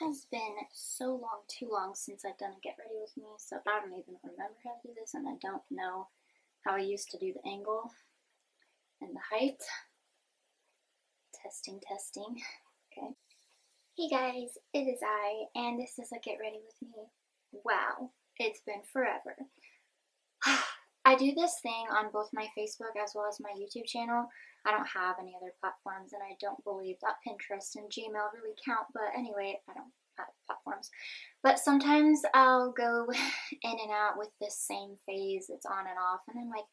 has been so long, too long since I've done a get ready with me, so I don't even remember how to do this, and I don't know how I used to do the angle and the height. Testing, testing. Okay. Hey guys, it is I, and this is a get ready with me. Wow, it's been forever. I do this thing on both my Facebook as well as my YouTube channel. I don't have any other platforms, and I don't believe that Pinterest and Gmail really count, but anyway, I don't have platforms. But sometimes I'll go in and out with this same phase. It's on and off, and I'm like,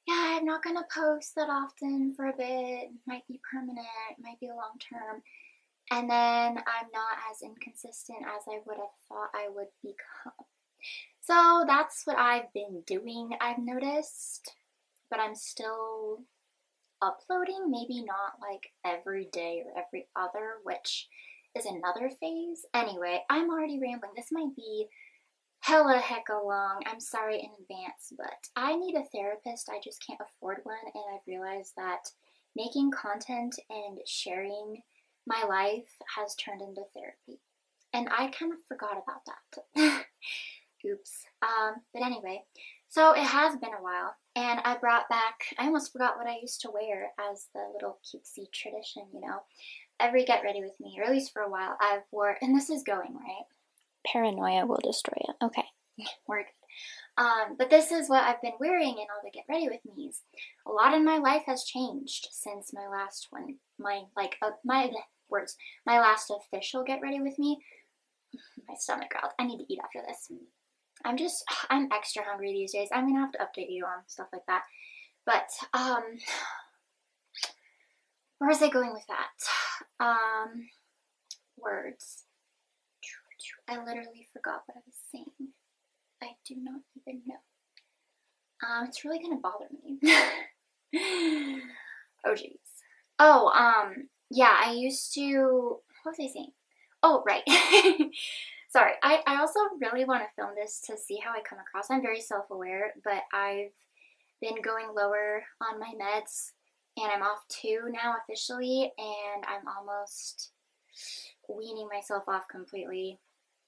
yeah, I'm not gonna post that often for a bit. It might be permanent, it might be long term. And then I'm not as inconsistent as I would have thought I would become. So that's what I've been doing, I've noticed, but I'm still uploading, maybe not like every day or every other, which is another phase. Anyway, I'm already rambling. This might be hella hecka long. I'm sorry in advance, but I need a therapist. I just can't afford one, and I've realized that making content and sharing my life has turned into therapy. And I kind of forgot about that. Oops. But anyway, so it has been a while, and I brought back, I almost forgot what I used to wear as the little cutesy tradition, you know. Every get ready with me, or at least for a while, I've wore, and this is going, right? Paranoia will destroy it. Okay, we're good. But this is what I've been wearing in all the get ready with me's. A lot in my life has changed since my last one, my last official get ready with me. My stomach growled. I need to eat after this. I'm extra hungry these days. I'm gonna have to update you on stuff like that. But, where was I going with that? Words. I literally forgot what I was saying. I do not even know. It's really gonna bother me. Oh, jeez. Oh, yeah, I used to, what was I saying? Oh, right. Sorry, I also really want to film this to see how I come across. I'm very self-aware, but I've been going lower on my meds, and I'm off 2 now officially, and I'm almost weaning myself off completely.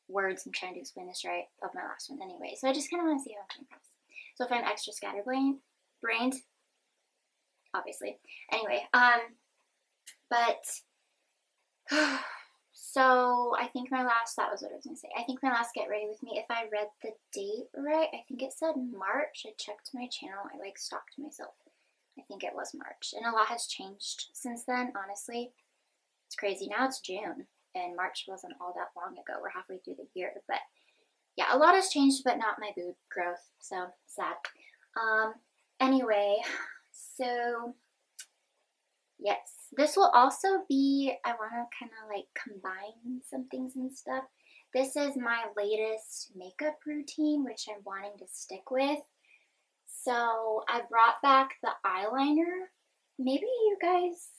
Words, I'm trying to explain this right, of my last one anyway. So I just kind of want to see how I come across. So if I'm extra scatterbrained, obviously. Anyway, but so I think that was what I was going to say. I think my last get ready with me, if I read the date right, I think it said March. I checked my channel. I like stalked myself. I think it was March. And a lot has changed since then, honestly. It's crazy. Now it's June, and March wasn't all that long ago. We're halfway through the year. But yeah, a lot has changed, but not my boob growth. So sad. Anyway, so yes, this will also be, I want to kind of like combine some things and stuff. This is my latest makeup routine, which I'm wanting to stick with. So I brought back the eyeliner. Maybe you guys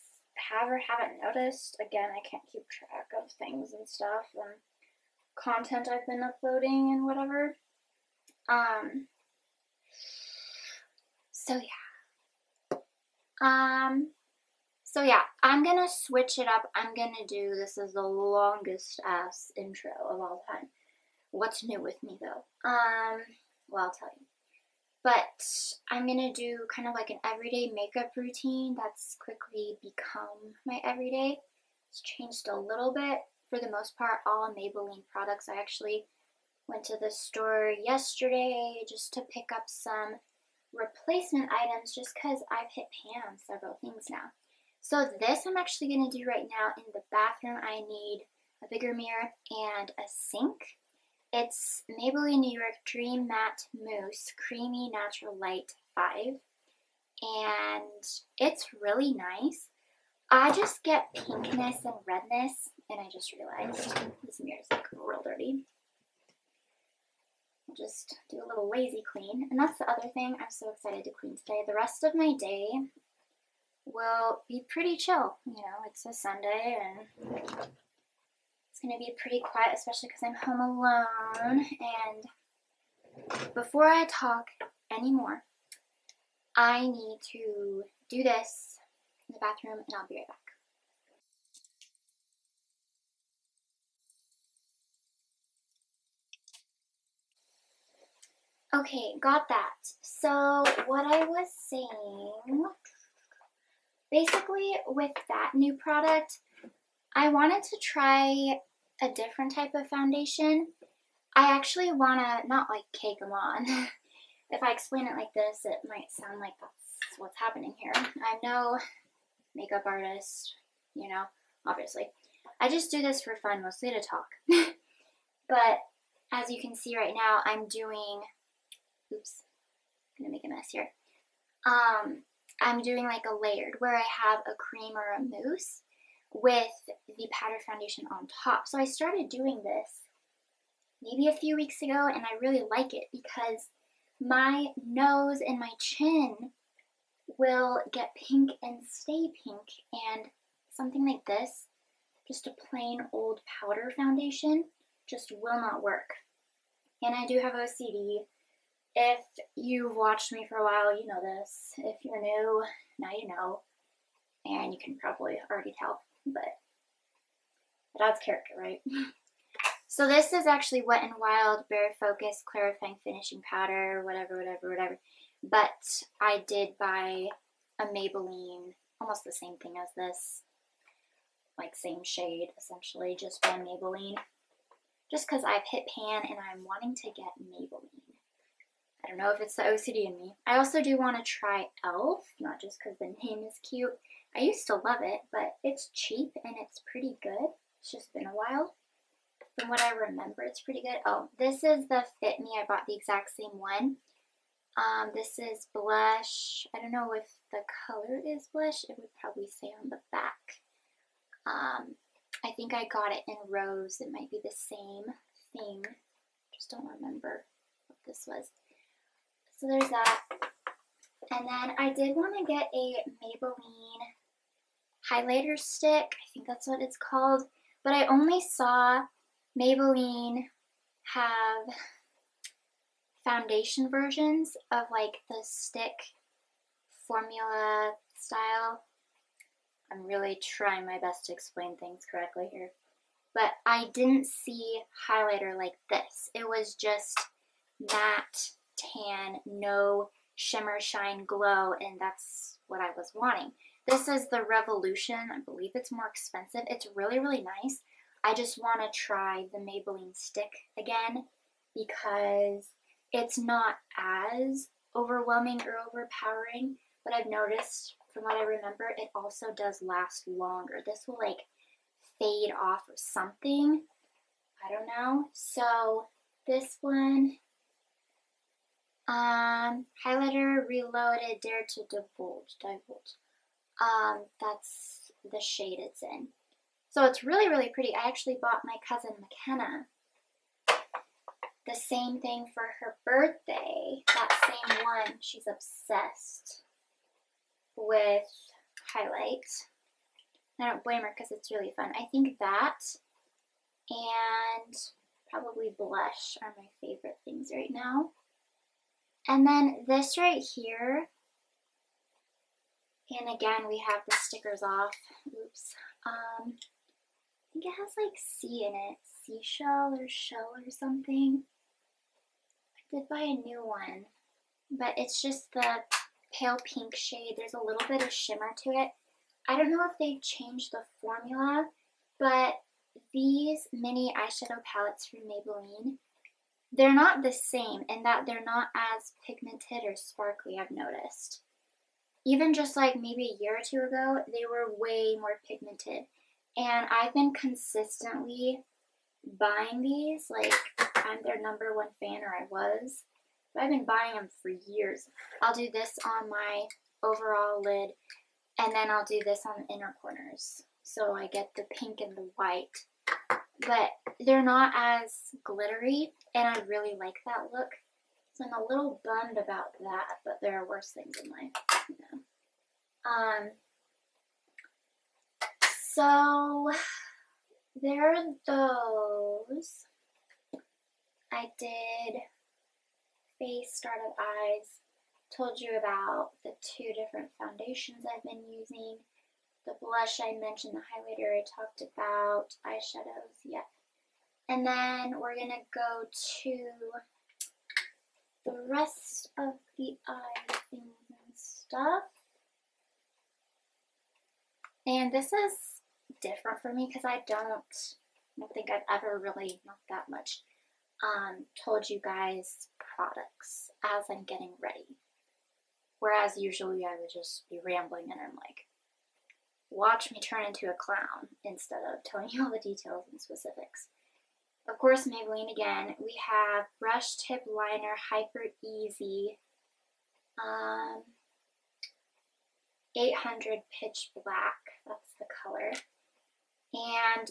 have or haven't noticed. Again, I can't keep track of things and stuff and content I've been uploading and whatever. So yeah, I'm gonna switch it up. I'm gonna do, this is the longest ass intro of all time. What's new with me though? Well, I'll tell you. But I'm gonna do kind of like an everyday makeup routine that's quickly become my everyday. It's changed a little bit. For the most part, all Maybelline products. I actually went to the store yesterday just to pick up some replacement items just because I've hit pan on several things now. So this I'm actually going to do right now in the bathroom. I need a bigger mirror and a sink. It's Maybelline New York Dream Matte Mousse Creamy Natural Light 5. And it's really nice. I just get pinkness and redness, and I just realized this mirror is like real dirty. I'll just do a little lazy clean. And that's the other thing I'm so excited to clean today. The rest of my day will be pretty chill. You know, it's a Sunday and it's gonna be pretty quiet, especially because I'm home alone. And before I talk anymore, I need to do this in the bathroom, and I'll be right back. Okay, got that. So what I was saying, basically with that new product, I wanted to try a different type of foundation. I actually want to not like cake them on. If I explain it like this, it might sound like that's what's happening here. I'm no makeup artist, you know, obviously. I just do this for fun, mostly to talk. But as you can see right now, I'm doing, oops, I'm gonna make a mess here. I'm doing like a layered where I have a cream or a mousse with the powder foundation on top. So I started doing this maybe a few weeks ago, and I really like it because my nose and my chin will get pink and stay pink, and something like this, just a plain old powder foundation, just will not work. And I do have OCD. If you've watched me for a while, you know this. If you're new, now you know. And you can probably already tell, but it adds character, right? So this is actually Wet n Wild Bare Focus Clarifying Finishing Powder, whatever. But I did buy a Maybelline, almost the same thing as this, like same shade essentially, just one Maybelline. Just because I've hit pan and I'm wanting to get Maybelline. I don't know if it's the OCD in me. I also do want to try e.l.f., not just because the name is cute. I used to love it, but it's cheap and it's pretty good. It's just been a while. From what I remember, it's pretty good. Oh, this is the Fit Me. I bought the exact same one. This is blush. I don't know if the color is blush. It would probably say on the back. I think I got it in rose. It might be the same thing. Just don't remember what this was. So there's that. And then I did want to get a Maybelline highlighter stick. I think that's what it's called. But I only saw Maybelline have foundation versions of like the stick formula style. I'm really trying my best to explain things correctly here. But I didn't see highlighter like this. It was just matte, tan, no shimmer, shine, glow, and that's what I was wanting. This is the Revolution. I believe it's more expensive. It's really, really nice. I just want to try the Maybelline stick again because it's not as overwhelming or overpowering, but I've noticed from what I remember, it also does last longer. This will like fade off or something. I don't know. So this one, highlighter reloaded, dare to divulge. That's the shade it's in. So it's really, really pretty. I actually bought my cousin McKenna the same thing for her birthday. That same one. She's obsessed with highlight. I don't blame her because it's really fun. I think that and probably blush are my favorite things right now. And then this right here, and again we have the stickers off. Oops. I think it has like sea in it. Seashell or shell or something. I did buy a new one, but it's just the pale pink shade. There's a little bit of shimmer to it. I don't know if they've changed the formula, but these mini eyeshadow palettes from Maybelline, they're not the same in that they're not as pigmented or sparkly, I've noticed. Even just like maybe a year or two ago, they were way more pigmented. And I've been consistently buying these, like I'm their #1 fan, or I was. But I've been buying them for years. I'll do this on my overall lid, and then I'll do this on the inner corners. So I get the pink and the white. But they're not as glittery, and I really like that look. So I'm a little bummed about that, but there are worse things in life, you know. So there are those. I did face, startup eyes, told you about the 2 different foundations I've been using, the blush I mentioned, the highlighter I talked about, eyeshadows, yep. And then we're gonna go to the rest of the eye things and stuff. And this is different for me because I don't think I've ever really, not that much, told you guys products as I'm getting ready. Whereas usually I would just be rambling and I'm like, watch me turn into a clown instead of telling you all the details and specifics. Of course, Maybelline again. We have Brush Tip Liner Hyper Easy 800 Pitch Black. That's the color. And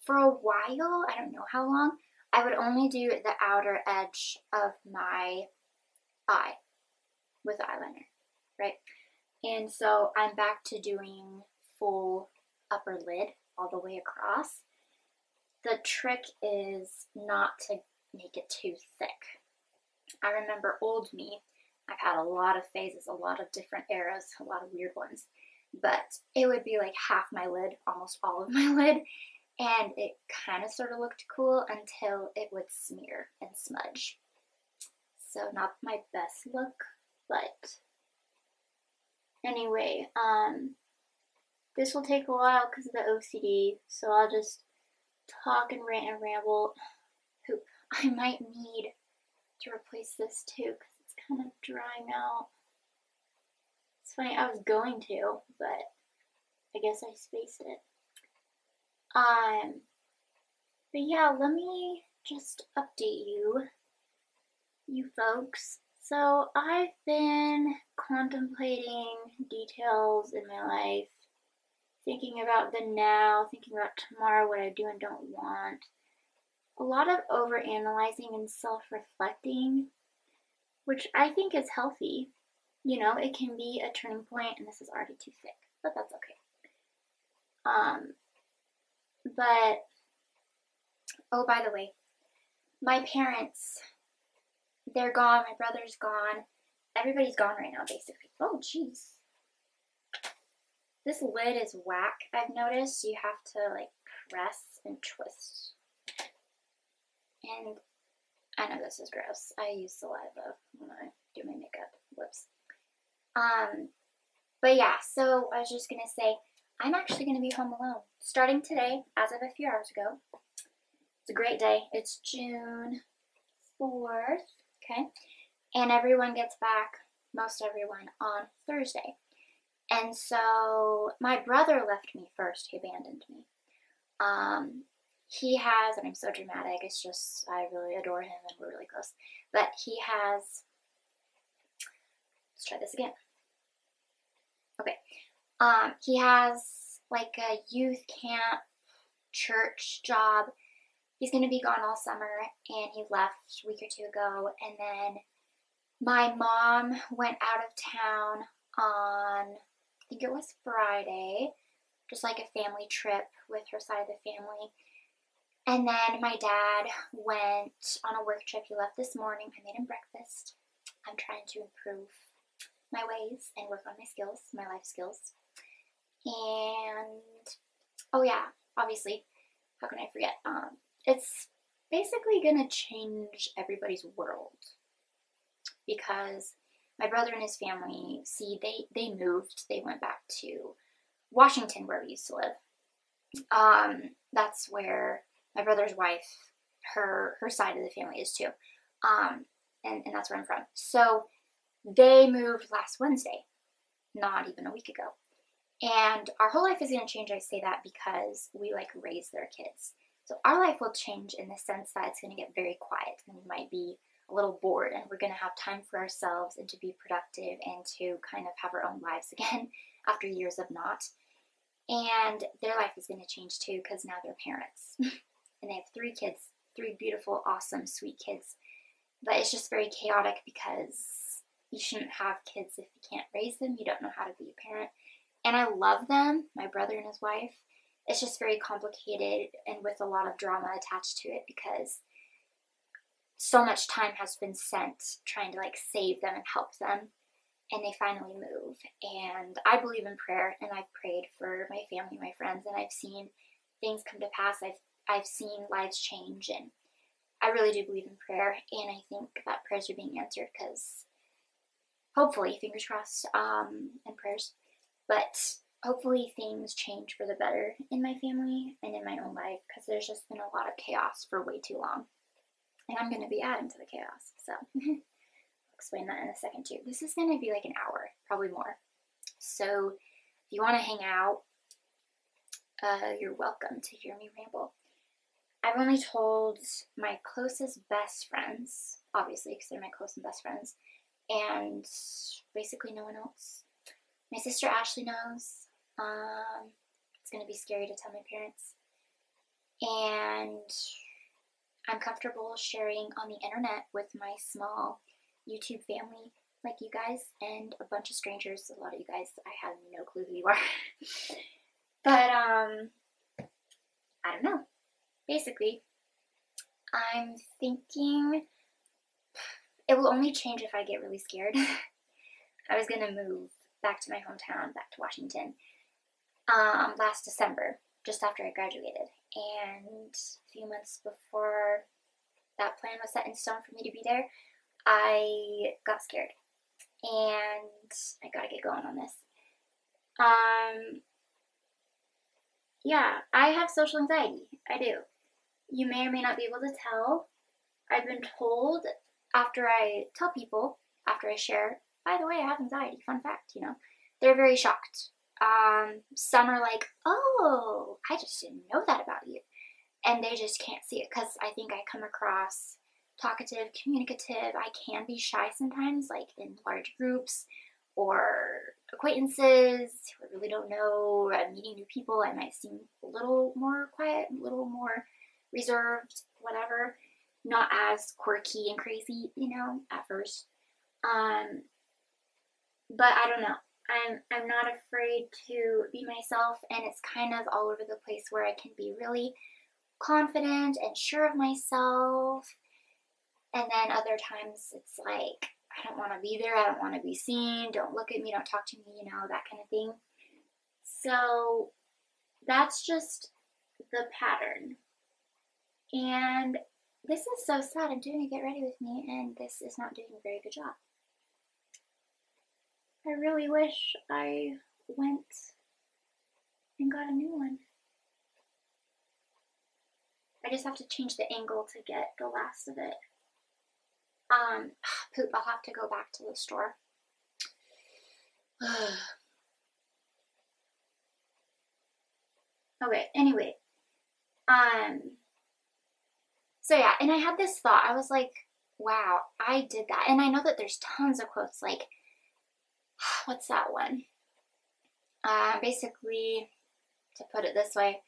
for a while, I don't know how long, I would only do the outer edge of my eye with eyeliner, right? And so I'm back to doing full upper lid all the way across. The trick is not to make it too thick. I remember old me, I've had a lot of phases, a lot of different eras, a lot of weird ones, but it would be like half my lid, almost all of my lid, and it kind of sort of looked cool until it would smear and smudge. So not my best look, but anyway, this will take a while because of the OCD, so I'll just talk and rant and ramble. Poop. I might need to replace this too because it's kind of drying out. It's funny, I was going to, but I guess I spaced it. But yeah, let me just update you folks. So I've been contemplating details in my life, thinking about the now, thinking about tomorrow, what I do and don't want. A lot of overanalyzing and self-reflecting, which I think is healthy. You know, it can be a turning point, and this is already too thick, but that's okay. But, oh, by the way, my parents, they're gone, my brother's gone, everybody's gone right now, basically. Oh, jeez. This lid is whack, I've noticed. You have to, like, press and twist. And I know this is gross. I use saliva when I do my makeup. Whoops. But yeah, so I was just gonna say, I'm actually gonna be home alone. Starting today, as of a few hours ago. It's a great day. It's June 4th, okay? And everyone gets back, most everyone, on Thursday. And so my brother left me first. He abandoned me. He has, and I'm so dramatic, it's just, I really adore him and we're really close. But he has, let's try this again. Okay. He has like a youth camp, church job. He's going to be gone all summer, and he left a week or two ago. And then my mom went out of town on, I think it was Friday, just like a family trip with her side of the family. And then my dad went on a work trip. He left this morning. I made him breakfast. I'm trying to improve my ways and work on my skills, my life skills. And, oh yeah, obviously, how can I forget? It's basically gonna change everybody's world because my brother and his family, see, they moved. They went back to Washington, where we used to live. That's where my brother's wife, her side of the family is too. And that's where I'm from. So they moved last Wednesday, not even a week ago. And our whole life is going to change. I say that because we like raise their kids. So our life will change in the sense that it's going to get very quiet and we might be a little bored and we're going to have time for ourselves and to be productive and to kind of have our own lives again after years of not. And their life is going to change too because now they're parents. And they have 3 kids, 3 beautiful, awesome, sweet kids. But it's just very chaotic because you shouldn't have kids if you can't raise them. You don't know how to be a parent. And I love them, my brother and his wife. It's just very complicated and with a lot of drama attached to it because so much time has been spent trying to like save them and help them. And they finally move. And I believe in prayer and I've prayed for my family, my friends, and I've seen things come to pass. I've seen lives change, and I really do believe in prayer, and I think that prayers are being answered because hopefully, fingers crossed, and prayers, but hopefully things change for the better in my family and in my own life because there's just been a lot of chaos for way too long. And I'm going to be adding to the chaos, so I'll explain that in a second too. This is going to be like an hour, probably more. So if you want to hang out, you're welcome to hear me ramble. I've only told my closest best friends, obviously, because they're my close and best friends, and basically no one else. My sister Ashley knows. It's going to be scary to tell my parents. And I'm comfortable sharing on the internet with my small YouTube family like you guys and a bunch of strangers. A lot of you guys, I have no clue who you are. But, I don't know. Basically, I'm thinking it will only change if I get really scared. I was gonna move back to my hometown, back to Washington, last December, just after I graduated. And a few months before that plan was set in stone for me to be there, I got scared. And I gotta get going on this. Yeah, I have social anxiety. I do. You may or may not be able to tell. I've been told after I tell people, after I share, by the way, I have anxiety, fun fact, you know, they're very shocked. Some are like, oh, I just didn't know that about you. And they just can't see it because I think I come across talkative, communicative. I can be shy sometimes, like in large groups or acquaintances who I really don't know. I'm meeting new people. I might seem a little more quiet, a little more reserved, whatever. Not as quirky and crazy, you know, at first. But I don't know. I'm not afraid to be myself, and it's kind of all over the place where I can be really confident and sure of myself. And then other times it's like, I don't want to be there, I don't want to be seen, don't look at me, don't talk to me, you know, that kind of thing. So that's just the pattern. And this is so sad. I'm doing a get ready with me, and this is not doing a very good job. I really wish I went and got a new one. I just have to change the angle to get the last of it. Poop, I'll have to go back to the store. Okay, anyway. So yeah, and I had this thought. I was like, wow, I did that. And I know that there's tons of quotes like, what's that one? Basically, to put it this way,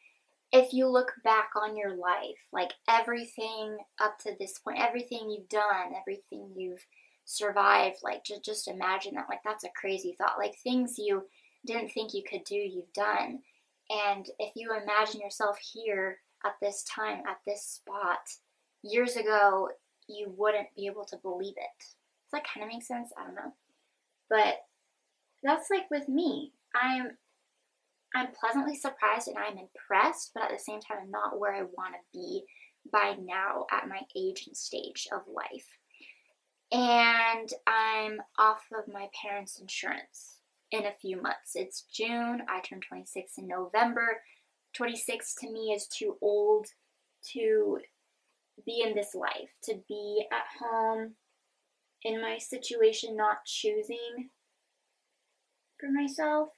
if you look back on your life, like everything up to this point, everything you've done, everything you've survived, like just imagine that, like that's a crazy thought. Like things you didn't think you could do, you've done. And if you imagine yourself here at this time, at this spot, years ago, you wouldn't be able to believe it. Does that kind of make sense? I don't know. But that's like with me. I'm pleasantly surprised and I'm impressed, but at the same time, I'm not where I want to be by now at my age and stage of life. And I'm off of my parents' insurance in a few months. It's June. I turn 26 in November. 26 to me is too old to be in this life, to be at home in my situation, not choosing for myself.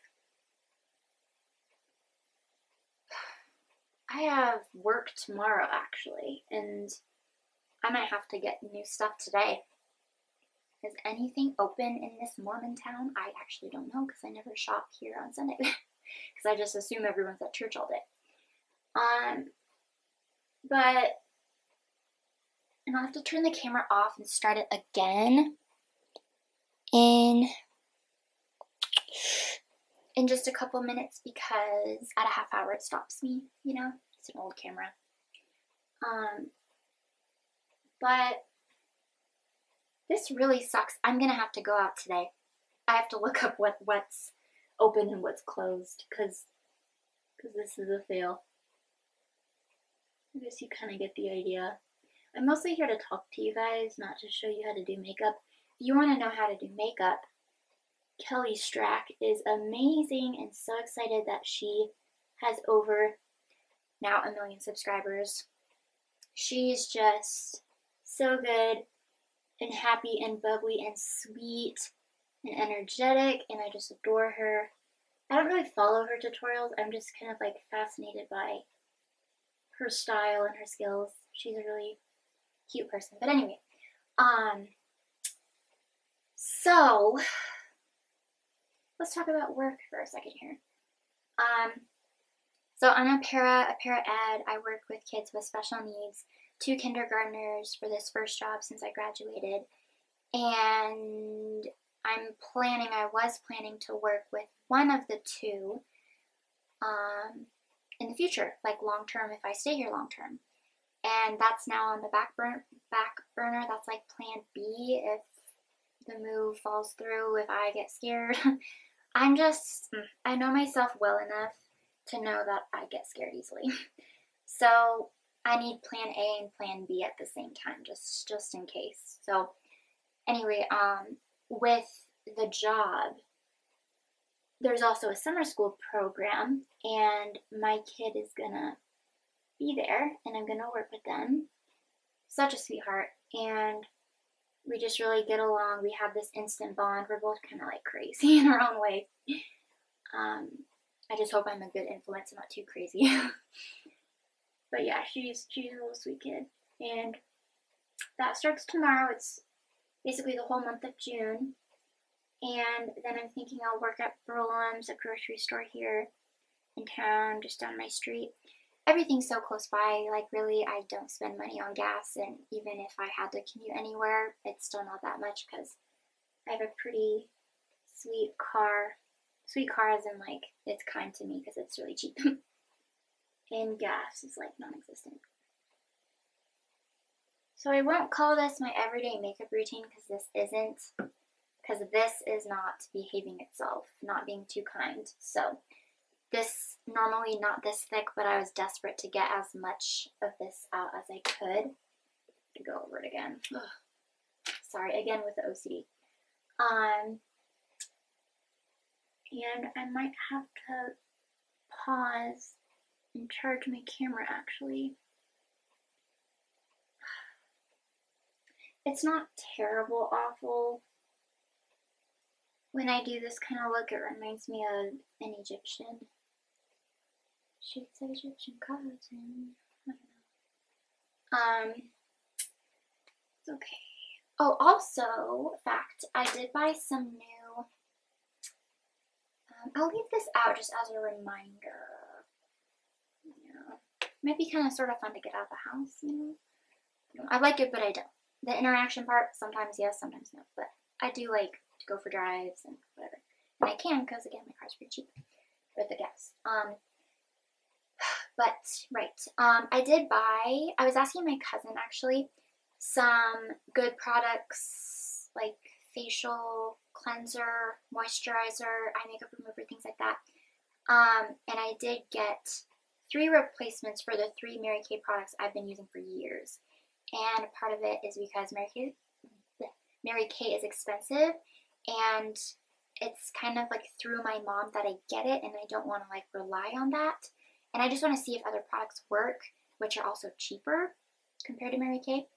I have work tomorrow, actually, and I might have to get new stuff today. Is anything open in this Mormon town? I actually don't know because I never shop here on Sunday because I just assume everyone's at church all day. And I'll have to turn the camera off and start it again in just a couple minutes because at a half hour it stops me, you know, it's an old camera. But this really sucks. I'm gonna have to go out today. I have to look up what's open and what's closed because this is a fail. I guess you kind of get the idea. I'm mostly here to talk to you guys, not to show you how to do makeup. If you want to know how to do makeup, Kelly Strack is amazing, and so excited that she has over now 1 million subscribers. She's just so good and happy and bubbly and sweet and energetic, and I just adore her. I don't really follow her tutorials. I'm just kind of like fascinated by her style and her skills. She's a really cute person. But anyway, so let's talk about work for a second here. So I'm a para ed. I work with kids with special needs, 2 kindergartners for this first job since I graduated. And I was planning to work with one of the 2 in the future, like long term, if I stay here long term. And that's now on the back burner. That's like plan B if the move falls through, if I get scared. I know myself well enough to know that I get scared easily. So I need plan A and plan B at the same time, just in case. So anyway, with the job, there's also a summer school program, and my kid is gonna be there, and I'm gonna work with them. Such a sweetheart, and we just really get along. We have this instant bond. We're both kind of like crazy in our own way. I just hope I'm a good influence and not too crazy. But yeah, she's a little sweet kid, and that starts tomorrow. It's basically the whole month of June, and then I'm thinking I'll work at Burlum's, a grocery store here in town, just down my street. Everything's so close by, like really I don't spend money on gas, and even if I had to commute anywhere, it's still not that much because I have a pretty sweet car. Sweet car as in like it's kind to me because it's really cheap. And gas is like non-existent. So I won't call this my everyday makeup routine because this is not behaving itself, not being too kind. So this normally not this thick, but I was desperate to get as much of this out as I could. To go over it again. Ugh. Sorry, again with the OCD. And I might have to pause and charge my camera actually. It's not terrible awful. When I do this kind of look, it reminds me of an Egyptian. Shoots of Egyptian cotton. I don't know. It's okay. Oh, also, fact, I did buy some new. I'll leave this out just as a reminder. Yeah. Might be kind of sort of fun to get out of the house, you know? I like it, but I don't. The interaction part, sometimes yes, sometimes no. But I do like to go for drives and whatever. And I can because, again, my car's pretty cheap with the gas. But, right. I was asking my cousin, actually, some good products like facial cleanser, moisturizer, eye makeup remover, things like that. And I did get 3 replacements for the 3 Mary Kay products I've been using for years. And part of it is because Mary Kay is expensive, and it's kind of like through my mom that I get it, and I don't want to like rely on that. And I just want to see if other products work, which are also cheaper compared to Mary Kay.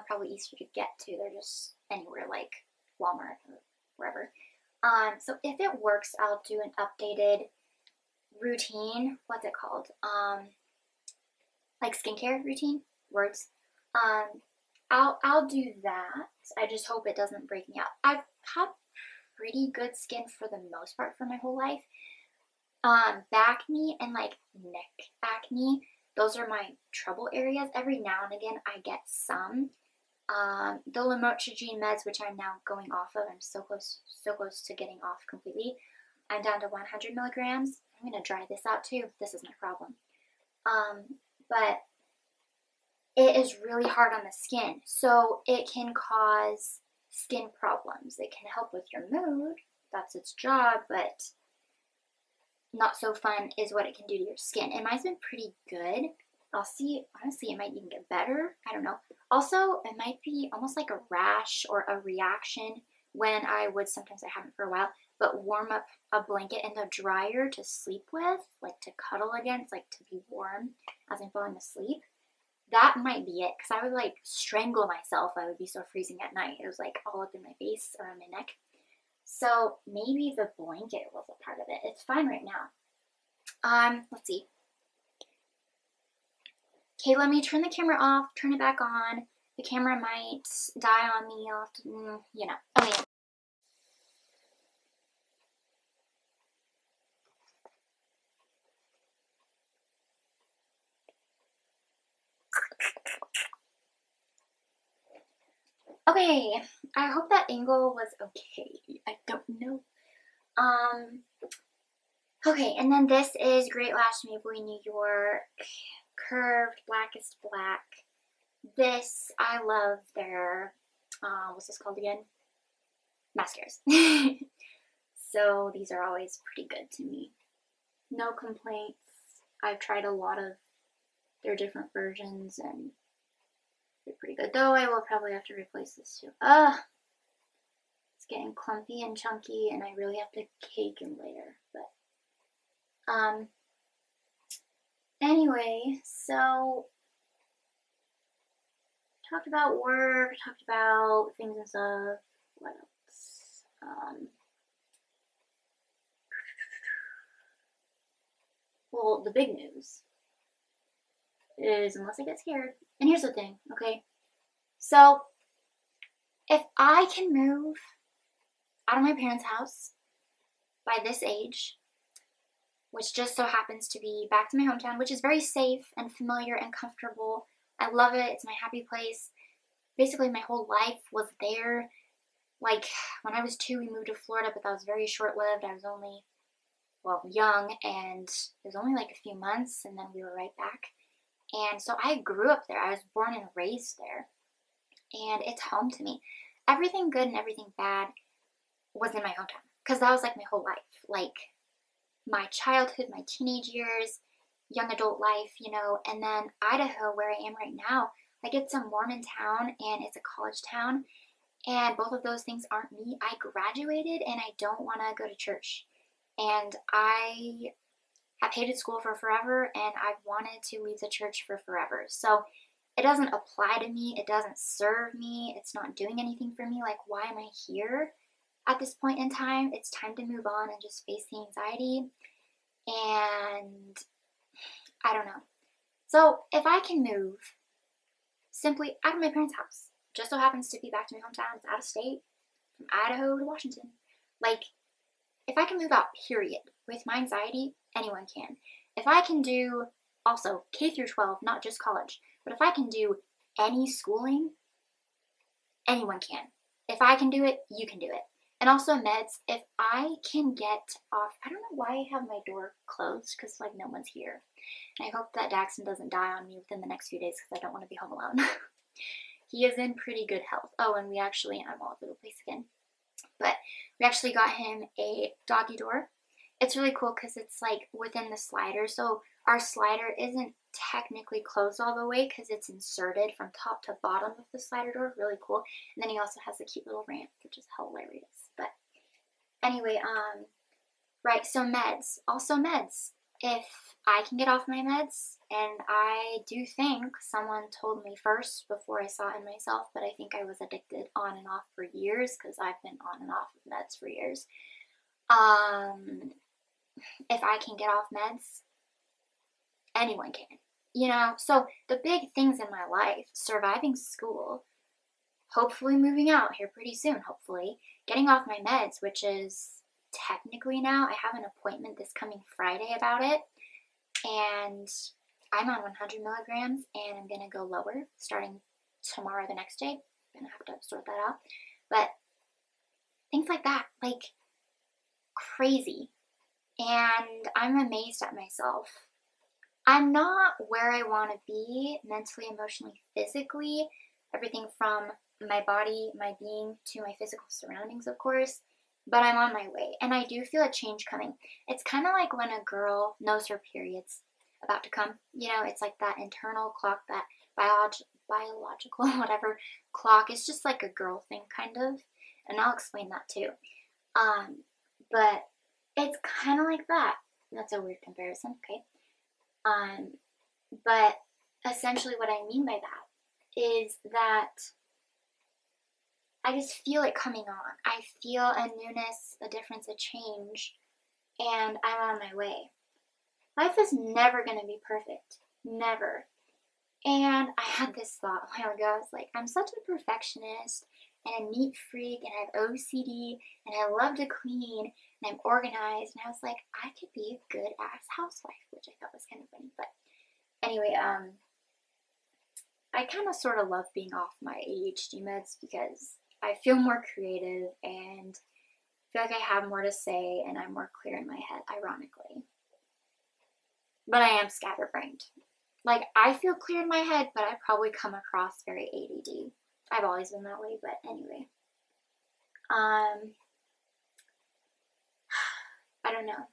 Probably easier to get to. They're just anywhere like Walmart or wherever. So if it works, I'll do an updated routine. What's it called? Like skincare routine. Words. I'll do that. I just hope it doesn't break me out. I've had pretty good skin for the most part for my whole life. Back acne and like neck acne, those are my trouble areas. Every now and again I get some. The lamotrigine meds, which I'm now going off of, I'm so close to getting off completely. I'm down to 100 milligrams. I'm gonna dry this out too. This is my problem. But it is really hard on the skin, so it can cause skin problems. It can help with your mood. That's its job, but not so fun is what it can do to your skin. And mine's been pretty good. I'll see. Honestly, it might even get better. I don't know. Also, it might be almost like a rash or a reaction when I would, sometimes I haven't for a while, but warm up a blanket in the dryer to sleep with, like to cuddle against, like to be warm as I'm falling asleep. That might be it, because I would like strangle myself. I would be so freezing at night. It was like all up in my face, around my neck. So maybe the blanket was a part of it. It's fine right now. Let's see. Okay, let me turn the camera off, turn it back on. The camera might die on me. I'll have to, you know. Okay. Okay, I hope that angle was okay. I don't know. Um, okay, and then this is Great Lash Maybelline New York, curved, blackest black. This, I love their, what's this called again? Mascaras. So these are always pretty good to me. No complaints. I've tried a lot of their different versions and they're pretty good. Though I will probably have to replace this too. It's getting clumpy and chunky and I really have to cake them later. But anyway, so talked about work, talked about things and stuff. What else? Well, the big news is, unless I get scared, and here's the thing, okay? So, if I can move out of my parents' house by this age, which just so happens to be back to my hometown, which is very safe and familiar and comfortable. I love it. It's my happy place. Basically, my whole life was there. Like, when I was 2, we moved to Florida, but that was very short-lived. I was only, well, young, and it was only like a few months, and then we were right back. And so I grew up there. I was born and raised there. And it's home to me. Everything good and everything bad was in my hometown. Because that was like my whole life. Like, my childhood, my teenage years, young adult life, you know, and then Idaho, where I am right now, like it's a Mormon town and it's a college town, and both of those things aren't me. I graduated and I don't want to go to church, and I have hated school for forever, and I've wanted to leave the church for forever. So it doesn't apply to me. It doesn't serve me. It's not doing anything for me. Like, why am I here? At this point in time, it's time to move on and just face the anxiety. And I don't know. So if I can move simply out of my parents' house, just so happens to be back to my hometown, it's out of state, from Idaho to Washington. Like, if I can move out, period, with my anxiety, anyone can. If I can do, also, K through 12, not just college, but if I can do any schooling, anyone can. If I can do it, you can do it. And also meds, if I can get off, I don't know why I have my door closed, because like no one's here. And I hope that Daxton doesn't die on me within the next few days, because I don't want to be home alone. He is in pretty good health. Oh, and we actually, I'm all over the place again, but we actually got him a doggy door. It's really cool because it's like within the slider, so our slider isn't technically closed all the way because it's inserted from top to bottom of the slider door. Really cool. And then he also has a cute little ramp, which is hilarious. But anyway, right, so meds. Also meds. If I can get off my meds, and I do think someone told me first before I saw it in myself, but I think I was addicted on and off for years because I've been on and off of meds for years. If I can get off meds, anyone can. You know, so the big things in my life, surviving school, hopefully moving out here pretty soon, hopefully, getting off my meds, which is technically now, I have an appointment this coming Friday about it, and I'm on 100 milligrams, and I'm going to go lower starting tomorrow, the next day. I'm going to have to sort that out. But things like that, like crazy. And I'm amazed at myself. I'm not where I want to be mentally, emotionally, physically. Everything from my body, my being, to my physical surroundings, of course. But I'm on my way. And I do feel a change coming. It's kind of like when a girl knows her periods. about to come. You know, it's like that internal clock, that biological, whatever clock. It's just like a girl thing, kind of. And I'll explain that too. Um, but it's kind of like that. That's a weird comparison, okay? Um, but essentially what I mean by that is that I just feel it coming on. I feel a newness, a difference, a change, and I'm on my way. Life is never going to be perfect. Never. And I had this thought a while ago. I was like, I'm such a perfectionist and a neat freak, and I have OCD, and I love to clean, and I'm organized. And I was like, I could be a good ass housewife, which I thought was kind of funny. But anyway, I kind of sort of love being off my ADHD meds because I feel more creative and feel like I have more to say and I'm more clear in my head, ironically. But I am scatterbrained. Like, I feel clear in my head, but I probably come across very ADD. I've always been that way, but anyway. I don't know.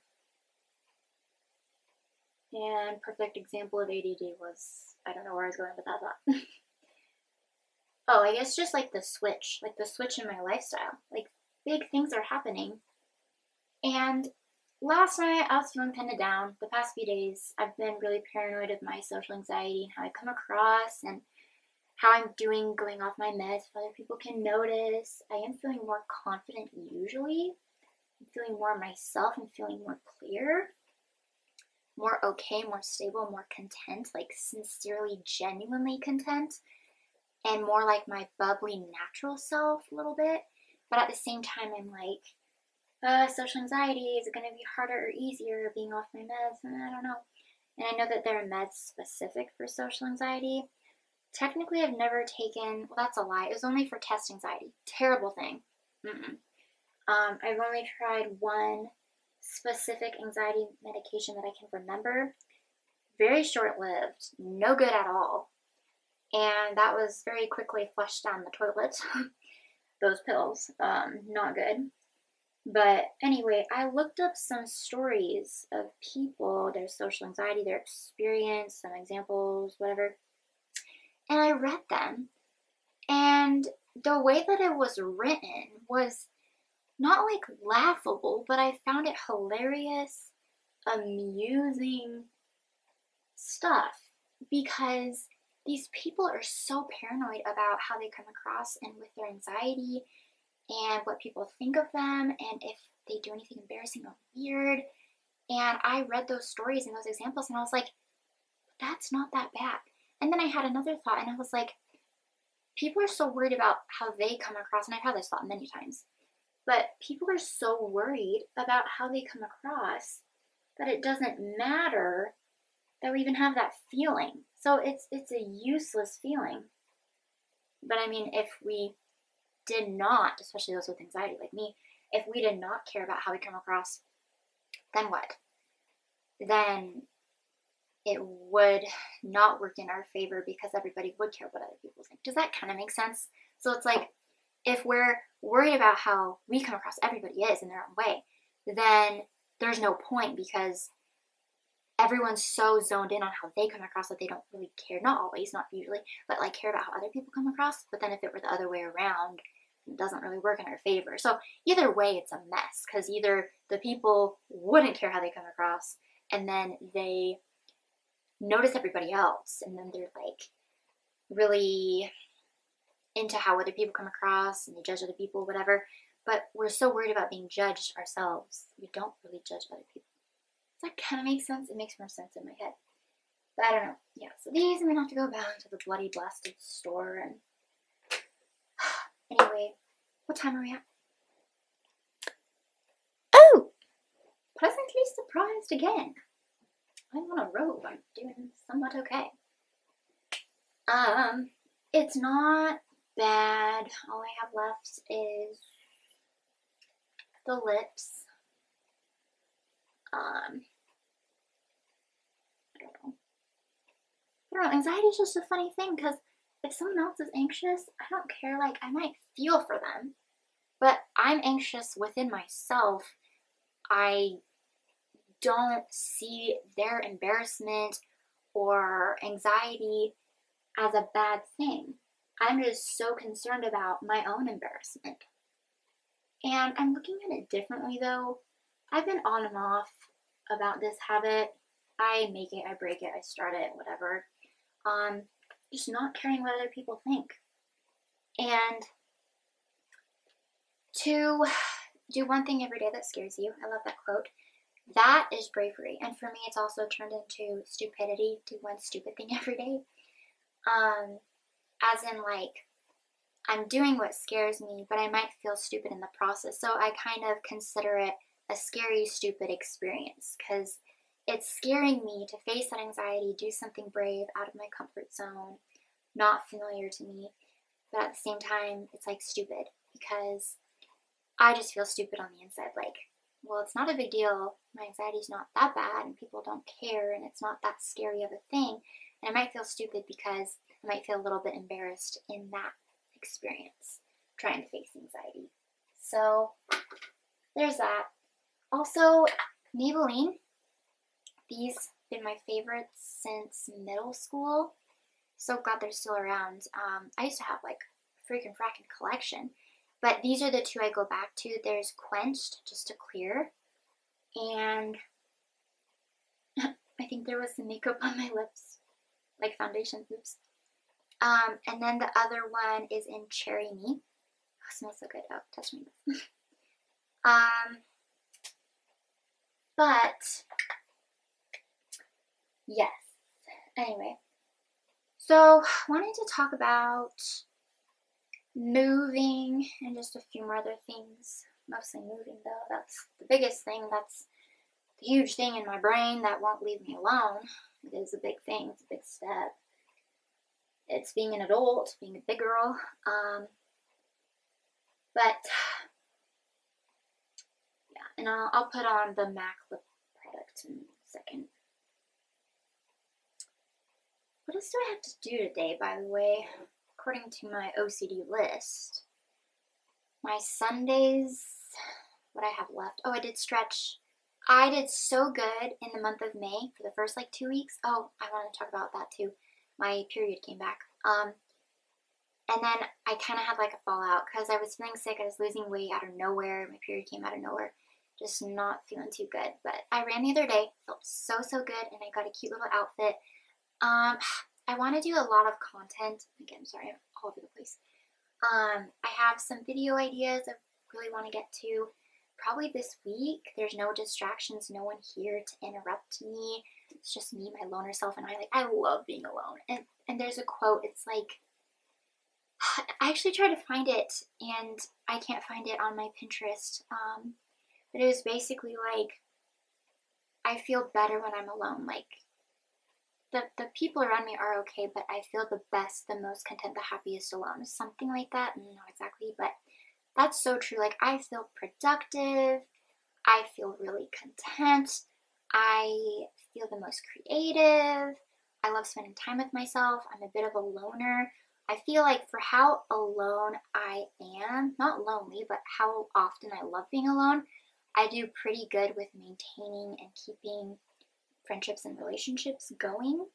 And perfect example of ADD was, I don't know where I was going with that thought. Oh, I guess just like the switch in my lifestyle. Like, big things are happening. And last night I was feeling kind of down. The past few days I've been really paranoid of my social anxiety and how I come across and how I'm doing going off my meds so other people can notice. I am feeling more confident usually. I'm feeling more myself. I'm feeling more clear, more okay, more stable, more content, like sincerely, genuinely content, and more like my bubbly, natural self a little bit. But at the same time, I'm like, social anxiety, is it going to be harder or easier being off my meds? I don't know. And I know that there are meds specific for social anxiety. Technically, I've never taken, well, that's a lie. It was only for test anxiety. Terrible thing. I've only tried one specific anxiety medication that I can remember. Very short-lived. No good at all. And that was very quickly flushed down the toilet. Those pills. Not good. But anyway, I looked up some stories of people, their social anxiety, their experience, some examples, whatever. And I read them. And the way that it was written was not like laughable, but I found it hilarious, amusing stuff because these people are so paranoid about how they come across and with their anxiety and what people think of them and if they do anything embarrassing or weird. And I read those stories and those examples and I was like, that's not that bad. And then I had another thought and I was like, people are so worried about how they come across, and I've had this thought many times, but people are so worried about how they come across that it doesn't matter that we even have that feeling. So it's a useless feeling. But I mean, if we did not, especially those with anxiety like me, if we did not care about how we come across, then what? Then it would not work in our favor because everybody would care what other people think. Does that kind of make sense? So it's like, if we're worried about how we come across, everybody is in their own way, then there's no point because everyone's so zoned in on how they come across that they don't really care. Not always, not usually, but like care about how other people come across. But then if it were the other way around, it doesn't really work in our favor. So either way, it's a mess because either the people wouldn't care how they come across and then they notice everybody else and then they're like really into how other people come across and they judge other people, whatever. But we're so worried about being judged ourselves, we don't really judge other people. Does that kind of make sense? It makes more sense in my head. But I don't know. Yeah, so these I'm going to have to go back to the bloody blasted store and... Anyway, what time are we at? Oh! Pleasantly surprised again. I'm on a roll. I'm doing somewhat okay. It's not bad. All I have left is the lips. I don't know. Anxiety is just a funny thing because if someone else is anxious, I don't care. Like, I might feel for them, but I'm anxious within myself. I don't see their embarrassment or anxiety as a bad thing. I'm just so concerned about my own embarrassment. And I'm looking at it differently though. I've been on and off about this habit. I make it, I break it, I start it, whatever. Just not caring what other people think. And to do one thing every day that scares you. I love that quote. That is bravery. And for me, it's also turned into stupidity. Do one stupid thing every day. As in, like, I'm doing what scares me, but I might feel stupid in the process. So I kind of consider it a scary, stupid experience because it's scaring me to face that anxiety, do something brave out of my comfort zone, not familiar to me. But at the same time, it's like stupid because I just feel stupid on the inside. Like, well, it's not a big deal. My anxiety's not that bad and people don't care and it's not that scary of a thing. And I might feel stupid because I might feel a little bit embarrassed in that experience, trying to face anxiety. So there's that. Also, Maybelline. These have been my favorites since middle school. So glad they're still around. I used to have like a freaking fracking collection. But these are the two I go back to. There's Quenched, just a clear. And I think there was some makeup on my lips. Like foundation, oops. And then the other one is in Cherry Me. Oh, it smells so good. Oh, touch me. But, yes. Anyway. So, wanted to talk about moving and just a few more other things. Mostly moving though. That's the biggest thing. That's the huge thing in my brain that won't leave me alone. It is a big thing. It's a big step. It's being an adult, being a big girl. But yeah, and I'll put on the MAC lip product in a second. What else do I have to do today, by the way? According to my OCD list, my Sundays, what I have left. Oh, I did stretch. I did so good in the month of May for the first like 2 weeks. Oh, I want to talk about that too. My period came back. And then I kind of had like a fallout because I was feeling sick. I was losing weight out of nowhere. My period came out of nowhere. Just not feeling too good. But I ran the other day. Felt so good. And I got a cute little outfit. I want to do a lot of content. Again, sorry, I'm all over the place. I have some video ideas I really want to get to. Probably this week. There's no distractions, no one here to interrupt me. It's just me, my loner self, and I. Like, I love being alone. And there's a quote. It's like, I actually tried to find it, and I can't find it on my Pinterest. But it was basically like, I feel better when I'm alone. Like, the people around me are okay, but I feel the best, the most content, the happiest alone. Something like that. I don't know exactly, but that's so true. Like, I feel productive. I feel really content. I feel the most creative. I love spending time with myself. I'm a bit of a loner. I feel like for how alone I am, not lonely, but how often I love being alone, I do pretty good with maintaining and keeping friendships and relationships going.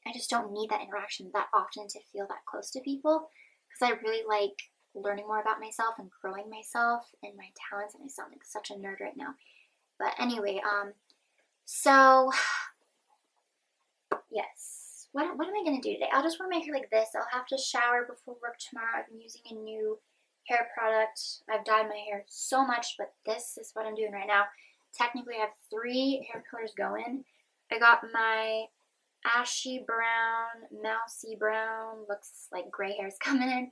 I just don't need that interaction that often to feel that close to people because I really like learning more about myself and growing myself and my talents, and I sound like such a nerd right now. But anyway, so yes, what am I going to do today? I'll just wear my hair like this. I'll have to shower before work tomorrow. I've been using a new hair product. I've dyed my hair so much, but this is what I'm doing right now. Technically, I have 3 hair colors going. I got my ashy brown, mousy brown, looks like gray hair's coming in.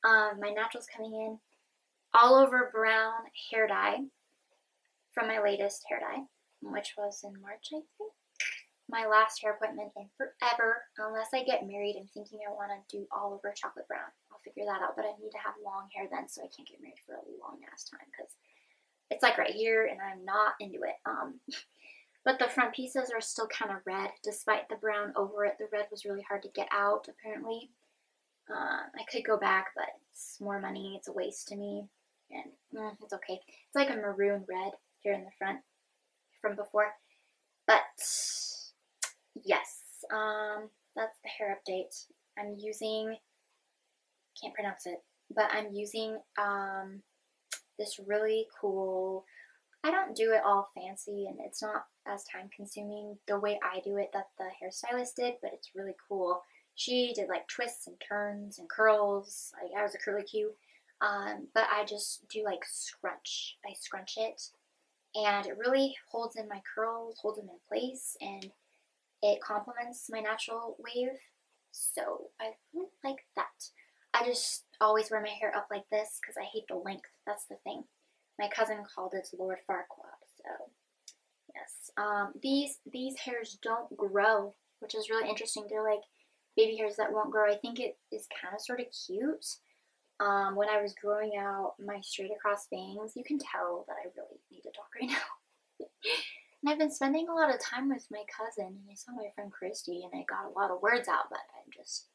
My natural's coming in. All over brown hair dye from my latest hair dye, which was in March, I think. My last hair appointment in forever. Unless I get married, I'm thinking I want to do all over chocolate brown. I'll figure that out, but I need to have long hair then, so I can't get married for a long ass time because it's like right here and I'm not into it. But the front pieces are still kind of red despite the brown over it. The red was really hard to get out apparently. I could go back, but it's more money. It's a waste to me, and it's okay. It's like a maroon red here in the front. from before. But yes, that's the hair update. I'm using, can't pronounce it, but I'm using this really cool, I don't do it all fancy and it's not as time consuming the way I do it that the hairstylist did, but it's really cool. She did like twists and turns and curls, like I was a curly Q, but I just do like scrunch. I scrunch it and it really holds in my curls, holds them in place, and it complements my natural wave, so I really like that. I just always wear my hair up like this because I hate the length. That's the thing. My cousin called it Lord Farquaad, so yes. These hairs don't grow, which is really interesting. They're like baby hairs that won't grow. I think it is kind of sort of cute. When I was growing out my straight across bangs, you can tell that I really need to talk right now. And I've been spending a lot of time with my cousin, and I saw my friend Christy, and I got a lot of words out, but I'm just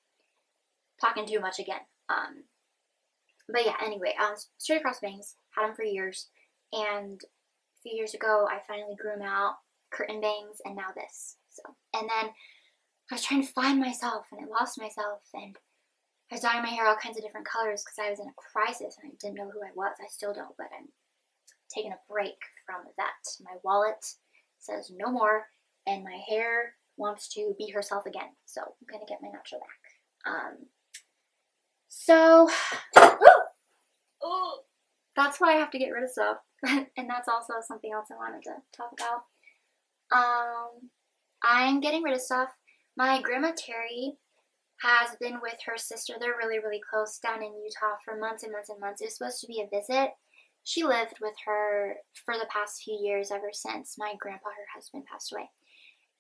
talking too much again. But yeah, anyway, straight across bangs, had them for years, and a few years ago, I finally grew them out, curtain bangs, and now this. So, and then I was trying to find myself, and I lost myself, and I was dyeing my hair all kinds of different colors because I was in a crisis, and I didn't know who I was. I still don't, but I'm taking a break from that. My wallet says no more, and my hair wants to be herself again, so I'm gonna get my natural back. So that's why I have to get rid of stuff, and that's also something else I wanted to talk about. I'm getting rid of stuff. My grandma Terry has been with her sister. They're really, really close down in Utah for months and months and months. It was supposed to be a visit. She lived with her for the past few years, ever since my grandpa, her husband, passed away.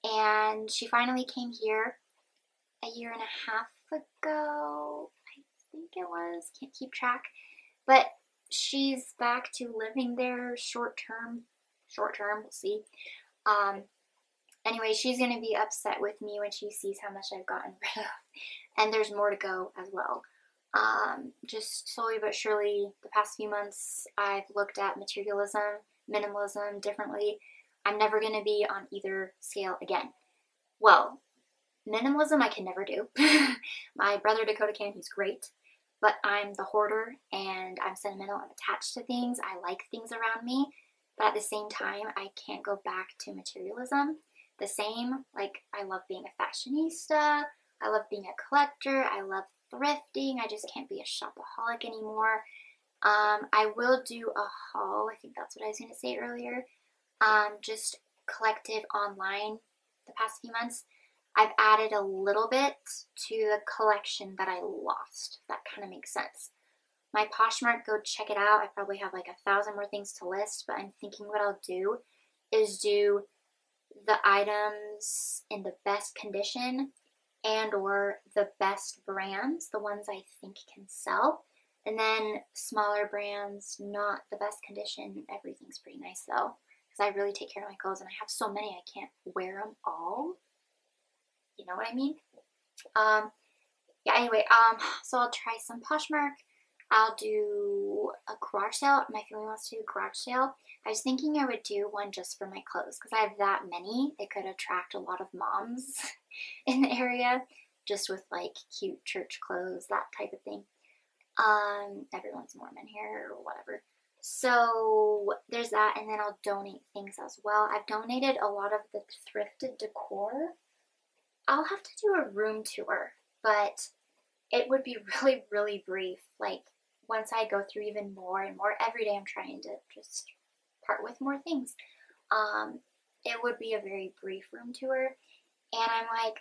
And she finally came here a year and a half ago, I think it was, can't keep track. But she's back to living there short term, we'll see. Anyway, she's going to be upset with me when she sees how much I've gotten rid of. And there's more to go as well. Just slowly but surely, the past few months, I've looked at materialism, minimalism differently. I'm never going to be on either scale again. Well, minimalism I can never do. My brother Dakota can, he's great. But I'm the hoarder, and I'm sentimental. I'm attached to things. I like things around me. But at the same time, I can't go back to materialism. The same, like, I love being a fashionista. I love being a collector. I love thrifting. I just can't be a shopaholic anymore. I will do a haul. I think that's what I was going to say earlier. Just collected online the past few months. I've added a little bit to the collection that I lost. If that kind of makes sense. My Poshmark, go check it out. I probably have like 1,000 more things to list, but I'm thinking what I'll do is do the items in the best condition and or the best brands, the ones I think can sell. And then smaller brands, not the best condition. Everything's pretty nice though, because I really take care of my clothes and I have so many I can't wear them all. You know what I mean? Yeah, anyway, so I'll try some Poshmark. I'll do a garage sale. My family wants to do a garage sale. I was thinking I would do one just for my clothes because I have that many. It could attract a lot of moms in the area, just with like cute church clothes, that type of thing. Everyone's Mormon here or whatever. So there's that, and then I'll donate things as well. I've donated a lot of the thrifted decor. I'll have to do a room tour, but it would be really, really brief. Like, once I go through even more and more, every day I'm trying to just part with more things. It would be a very brief room tour. And I'm like,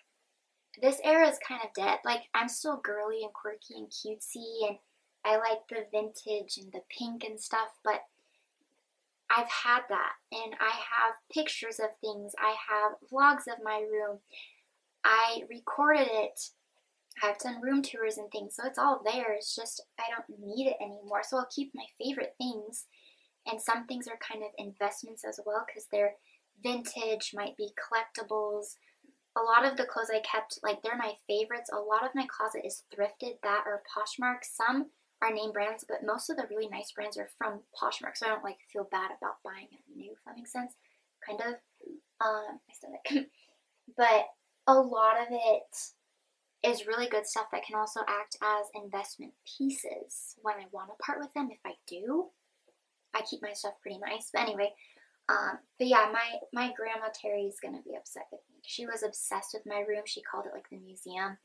this era is kind of dead. Like, I'm still girly and quirky and cutesy, and I like the vintage and the pink and stuff, but I've had that. And I have pictures of things. I have vlogs of my room. I recorded it. I've done room tours and things, so it's all there. It's just I don't need it anymore. So I'll keep my favorite things, and some things are kind of investments as well because they're vintage, might be collectibles. A lot of the clothes I kept, like, they're my favorites. A lot of my closet is thrifted, that or Poshmark. Some are name brands, but most of the really nice brands are from Poshmark, so I don't like feel bad about buying it new, if that makes sense. kind of, my stomach. But a lot of it is really good stuff that can also act as investment pieces when I want to part with them. If I do, I keep my stuff pretty nice. But anyway, but yeah, my grandma Terry is gonna be upset with me. She was obsessed with my room. She called it like the museum.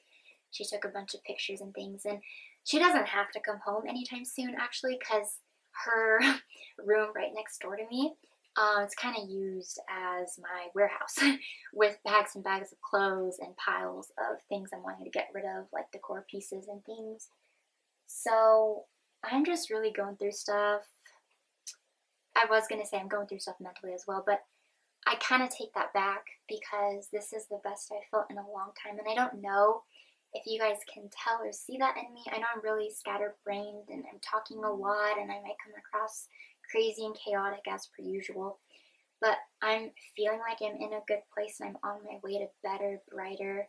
She took a bunch of pictures and things, and she doesn't have to come home anytime soon, actually, because her room right next door to me, it's kind of used as my warehouse with bags and bags of clothes and piles of things I'm wanting to get rid of, like decor pieces and things. So I'm just really going through stuff. I was going to say I'm going through stuff mentally as well, but I kind of take that back because this is the best I've felt in a long time, and I don't know if you guys can tell or see that in me. I know I'm really scatterbrained and I'm talking a lot and I might come across crazy and chaotic as per usual, but I'm feeling like I'm in a good place and I'm on my way to better, brighter,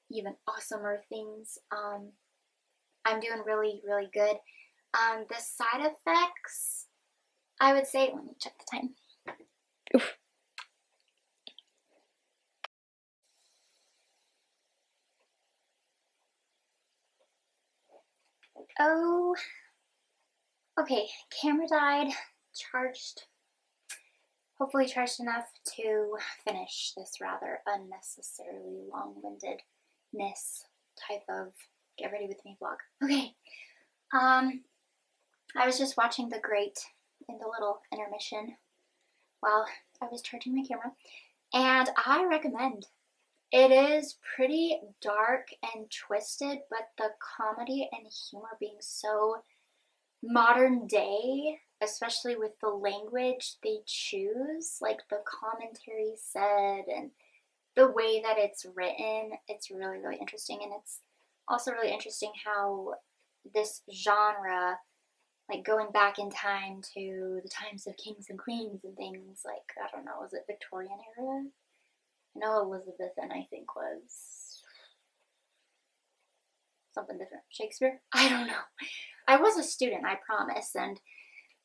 even awesomer things. I'm doing really, really good. The side effects, I would say, let me check the time. Oof. Oh, okay, camera died, charged, hopefully charged enough to finish this rather unnecessarily long-windedness type of get ready with me vlog. Okay, I was just watching The Great in the little intermission while I was charging my camera, and I recommend. It is pretty dark and twisted, but the comedy and humor being so modern day, especially with the language they choose, like the commentary said and the way that it's written, it's really, really interesting. And it's also really interesting how this genre, like going back in time to the times of kings and queens and things, like, I don't know, was it Victorian era? I know Elizabethan, I think, was something different. Shakespeare? I don't know. I was a student, I promise, and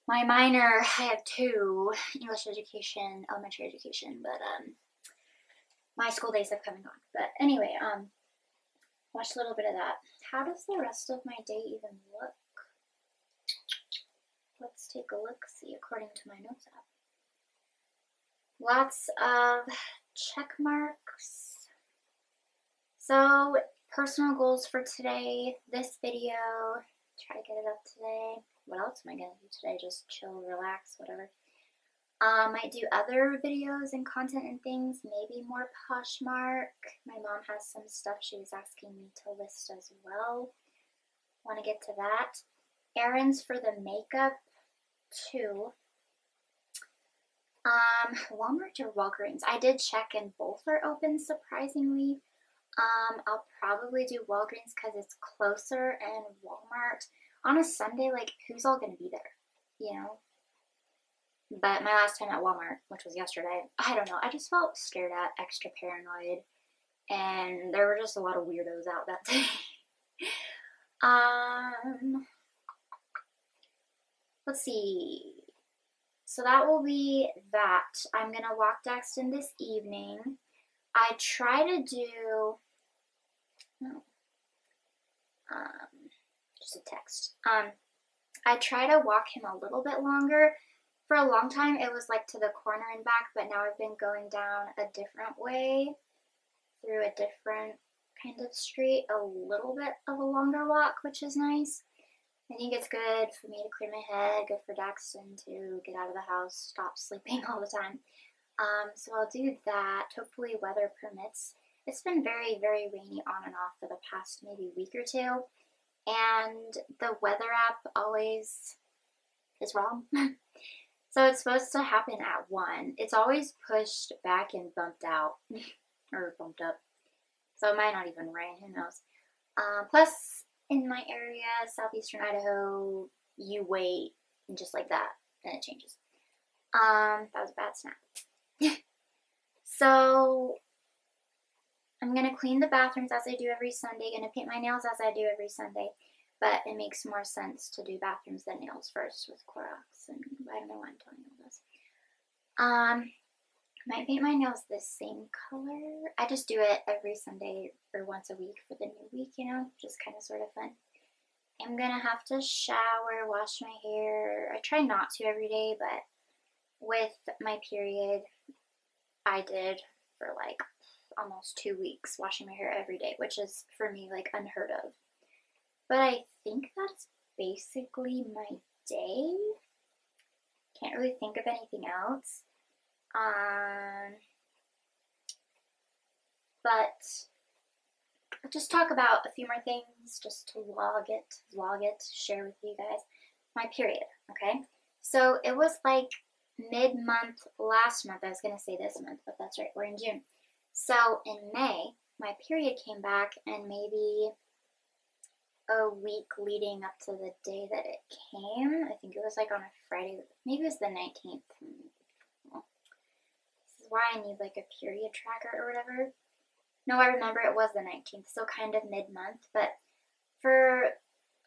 my minor, I have two, English education, elementary education, but my school days have come and gone. But anyway, watched a little bit of that. How does the rest of my day even look? Let's take a look-see according to my notes app. Lots of check marks. So, personal goals for today, this video, try to get it up today. What else am I going to do today? Just chill, relax, whatever. Might do other videos and content and things, maybe more Poshmark. My mom has some stuff she was asking me to list as well. Want to get to that. Errands for the makeup, too. Walmart or Walgreens? I did check and both are open, surprisingly. I'll probably do Walgreens because it's closer, and Walmart on a Sunday, like, who's all gonna be there, you know? But my last time at Walmart, which was yesterday, I don't know, I just felt scared at, extra paranoid, and there were just a lot of weirdos out that day. Let's see. So that will be that. I'm gonna walk Daxton this evening. I try to do, just a text. I try to walk him a little bit longer. For a long time, it was like to the corner and back, but now I've been going down a different way through a different kind of street, a little bit of a longer walk, which is nice. I think it's good for me to clear my head, good for Daxton to get out of the house, stop sleeping all the time. So I'll do that. Hopefully weather permits. It's been very, very rainy on and off for the past maybe week or two, and the weather app always is wrong. So it's supposed to happen at 1. It's always pushed back and bumped out, or bumped up. So it might not even rain, who knows. Plus, in my area, southeastern Idaho, you wait, and just like that, and it changes. That was a bad snap. So, I'm going to clean the bathrooms as I do every Sunday, going to paint my nails as I do every Sunday, but it makes more sense to do bathrooms than nails first with Clorox, and I don't know why I'm telling you all this. I might paint my nails the same color. I just do it every Sunday or once a week for the new week, you know, just kind of sort of fun. I'm gonna have to shower, wash my hair. I try not to every day, but with my period, I did for like almost 2 weeks washing my hair every day, which is for me like unheard of. But I think that's basically my day. Can't really think of anything else. But I'll just talk about a few more things just to vlog it, share with you guys. My period, okay? So it was like mid-month last month. I was going to say this month, but that's right, we're in June. So in May, my period came back, and maybe a week leading up to the day that it came, I think it was like on a Friday, maybe it was the 19th. This is why I need like a period tracker or whatever. No, I remember it was the 19th, so kind of mid-month, but for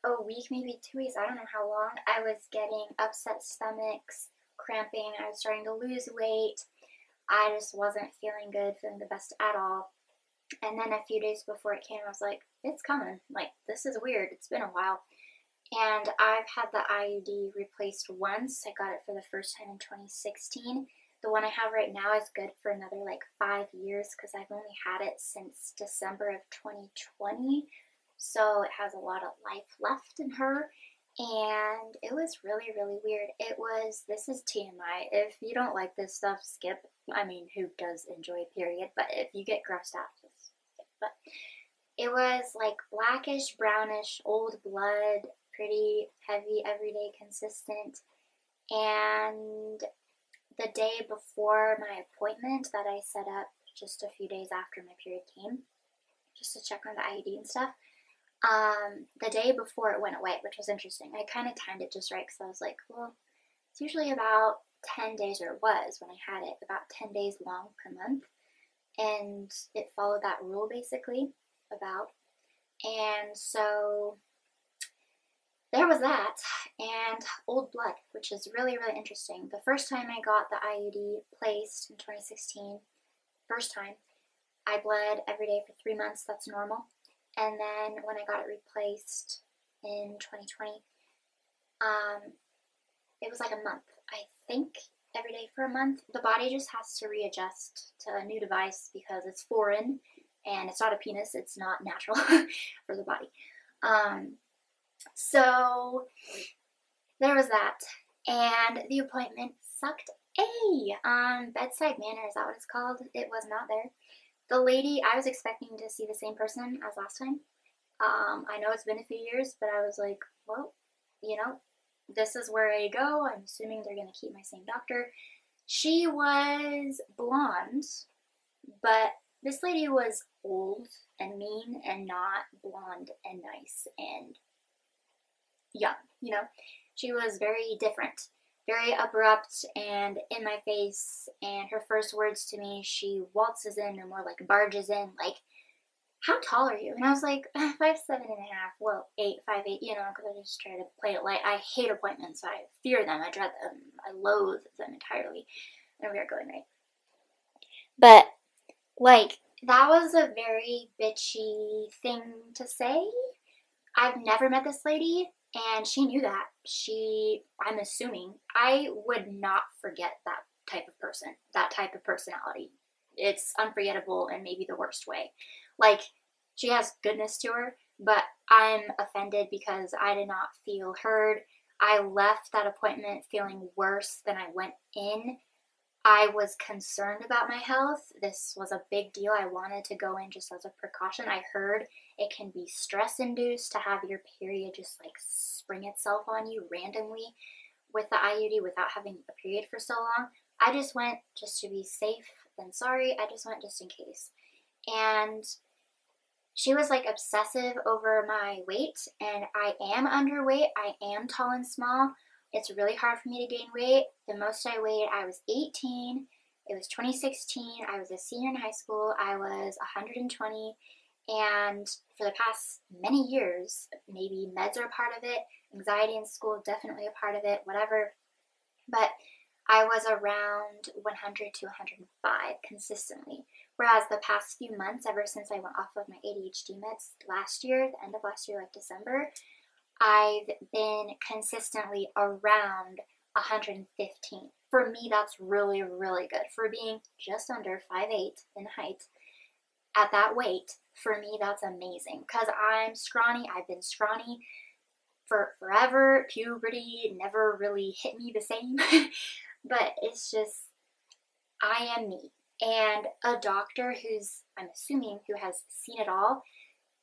a week, maybe 2 weeks, I don't know how long, I was getting upset stomachs, cramping, I was starting to lose weight, I just wasn't feeling good, feeling the best at all. And then a few days before it came, I was like, it's coming, like, this is weird, it's been a while. And I've had the IUD replaced once. I got it for the first time in 2016. The one I have right now is good for another like 5 years because I've only had it since December of 2020. So it has a lot of life left in her. And it was really, really weird. It was, this is TMI. If you don't like this stuff, skip. I mean, who does enjoy a period? But if you get grossed out, just skip. But it was like blackish, brownish, old blood, pretty heavy, everyday, consistent. And the day before my appointment that I set up just a few days after my period came, just to check on the IUD and stuff, the day before it went away, which was interesting. I kind of timed it just right because I was like, well, it's usually about 10 days, or it was when I had it, about 10 days long per month. And it followed that rule basically, about. And so there was that, and old blood, which is really, really interesting. The first time I got the IUD placed in 2016, first time, I bled every day for 3 months, that's normal. And then when I got it replaced in 2020, it was like a month. I think every day for a month. The body just has to readjust to a new device because it's foreign, and it's not a penis, it's not natural for the body. So there was that, and the appointment sucked bedside manner, is that what it's called? It was not there. The lady, I was expecting to see the same person as last time. I know it's been a few years, but I was like, well, you know, this is where I go. I'm assuming they're going to keep my same doctor. She was blonde, but this lady was old and mean and not blonde and nice and young, you know. She was very different, very abrupt and in my face, and her first words to me, she waltzes in, or more like barges in, like, how tall are you? And I was like, 5'7.5", well, 5'8", you know, because I just try to play it light. I hate appointments, I fear them, I dread them, I loathe them entirely, and we are going right. But, like, that was a very bitchy thing to say. I've never met this lady, and she knew that. I'm assuming, I would not forget that type of person, that type of personality. It's unforgettable in maybe the worst way. Like, she has goodness to her, but I'm offended because I did not feel heard. I left that appointment feeling worse than I went in. I was concerned about my health. This was a big deal. I wanted to go in just as a precaution. I heard it can be stress-induced to have your period just like spring itself on you randomly with the IUD without having a period for so long. I just went just to be safe than sorry. I just went just in case. And she was like obsessive over my weight, and I am underweight. I am tall and small. It's really hard for me to gain weight. The most I weighed, I was 18. It was 2016. I was a senior in high school. I was 120. And for the past many years, maybe meds are a part of it. Anxiety in school, definitely a part of it, whatever. But I was around 100 to 105 consistently. Whereas the past few months, ever since I went off of my ADHD meds last year, the end of last year, like December, I've been consistently around 115. For me, that's really, really good. For being just under 5'8" in height, at that weight, for me, that's amazing. Because I'm scrawny. I've been scrawny for forever. Puberty never really hit me the same. But it's just, I am me. And a doctor who's, I'm assuming, who has seen it all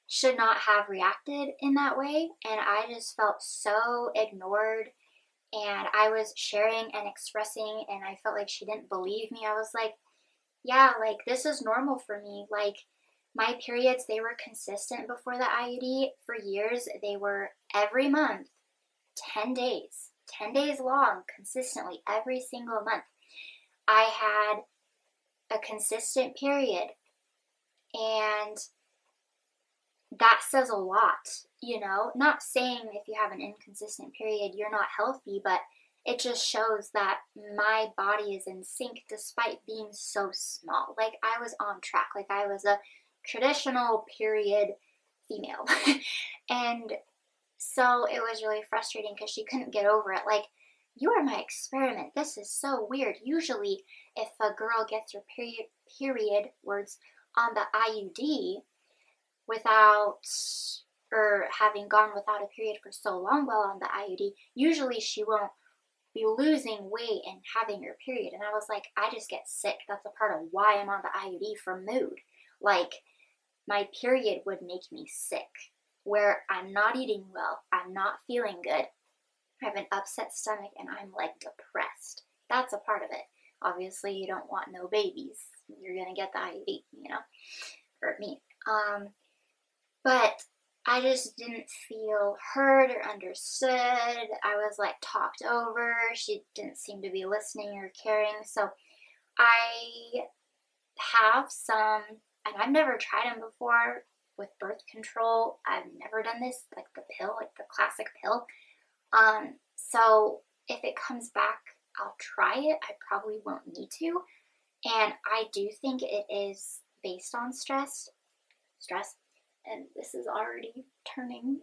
should not have reacted in that way. And I just felt so ignored. And I was sharing and expressing, and I felt like she didn't believe me. I was like, yeah, like this is normal for me. Like my periods, they were consistent before the IUD for years. They were every month, 10 days, 10 days long, consistently, every single month. I had a consistent period, and that says a lot, you know? Not saying if you have an inconsistent period, you're not healthy, but it just shows that my body is in sync despite being so small. Like I was on track, like I was a traditional period female. And so it was really frustrating because she couldn't get over it. Like, you are my experiment. This is so weird. Usually, if a girl gets her period words on the IUD without, or having gone without a period for so long while on the IUD, usually she won't be losing weight and having her period. And I was like, I just get sick. That's a part of why I'm on the IUD, for mood. Like, my period would make me sick, where I'm not eating well, I'm not feeling good, I have an upset stomach, and I'm like depressed. That's a part of it. Obviously, you don't want no babies. You're gonna get the IUD, you know, or me. But I just didn't feel heard or understood. I was like talked over. She didn't seem to be listening or caring. So I have some, and I've never tried them before with birth control. I've never done this, like the pill, like the classic pill. So if it comes back, I'll try it. I probably won't need to. And I do think it is based on stress. And this is already turning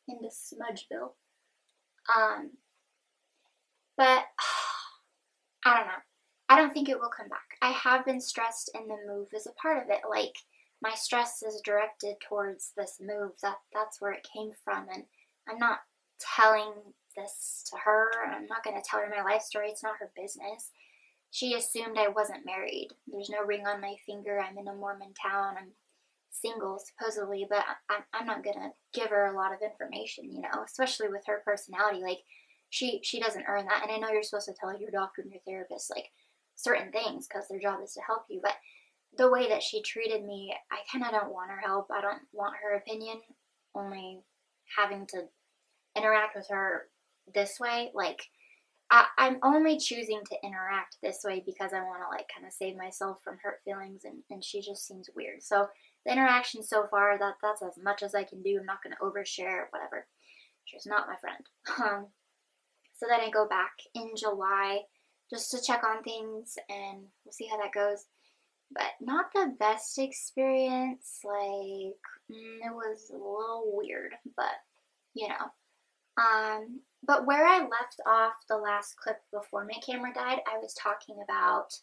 into Smudgeville. But I don't know. I don't think it will come back. I have been stressed, and the move is a part of it. Like, my stress is directed towards this move. That's where it came from. And I'm not telling this to her. I'm not going to tell her my life story. It's not her business. She assumed I wasn't married. There's no ring on my finger. I'm in a Mormon town. I'm single, supposedly, but I'm not going to give her a lot of information, you know, especially with her personality. Like, she doesn't earn that. And I know you're supposed to tell your doctor and your therapist, like, certain things because their job is to help you, but the way that she treated me, I kind of don't want her help. I don't want her opinion. Only having to interact with her this way, like, I'm only choosing to interact this way because I want to, like, kind of save myself from hurt feelings, and she just seems weird. So the interaction so far, that's as much as I can do. I'm not going to overshare, whatever. She's not my friend. So then I go back in July just to check on things, and we'll see how that goes. But not the best experience. Like, it was a little weird, but, you know. But where I left off the last clip before my camera died, I was talking about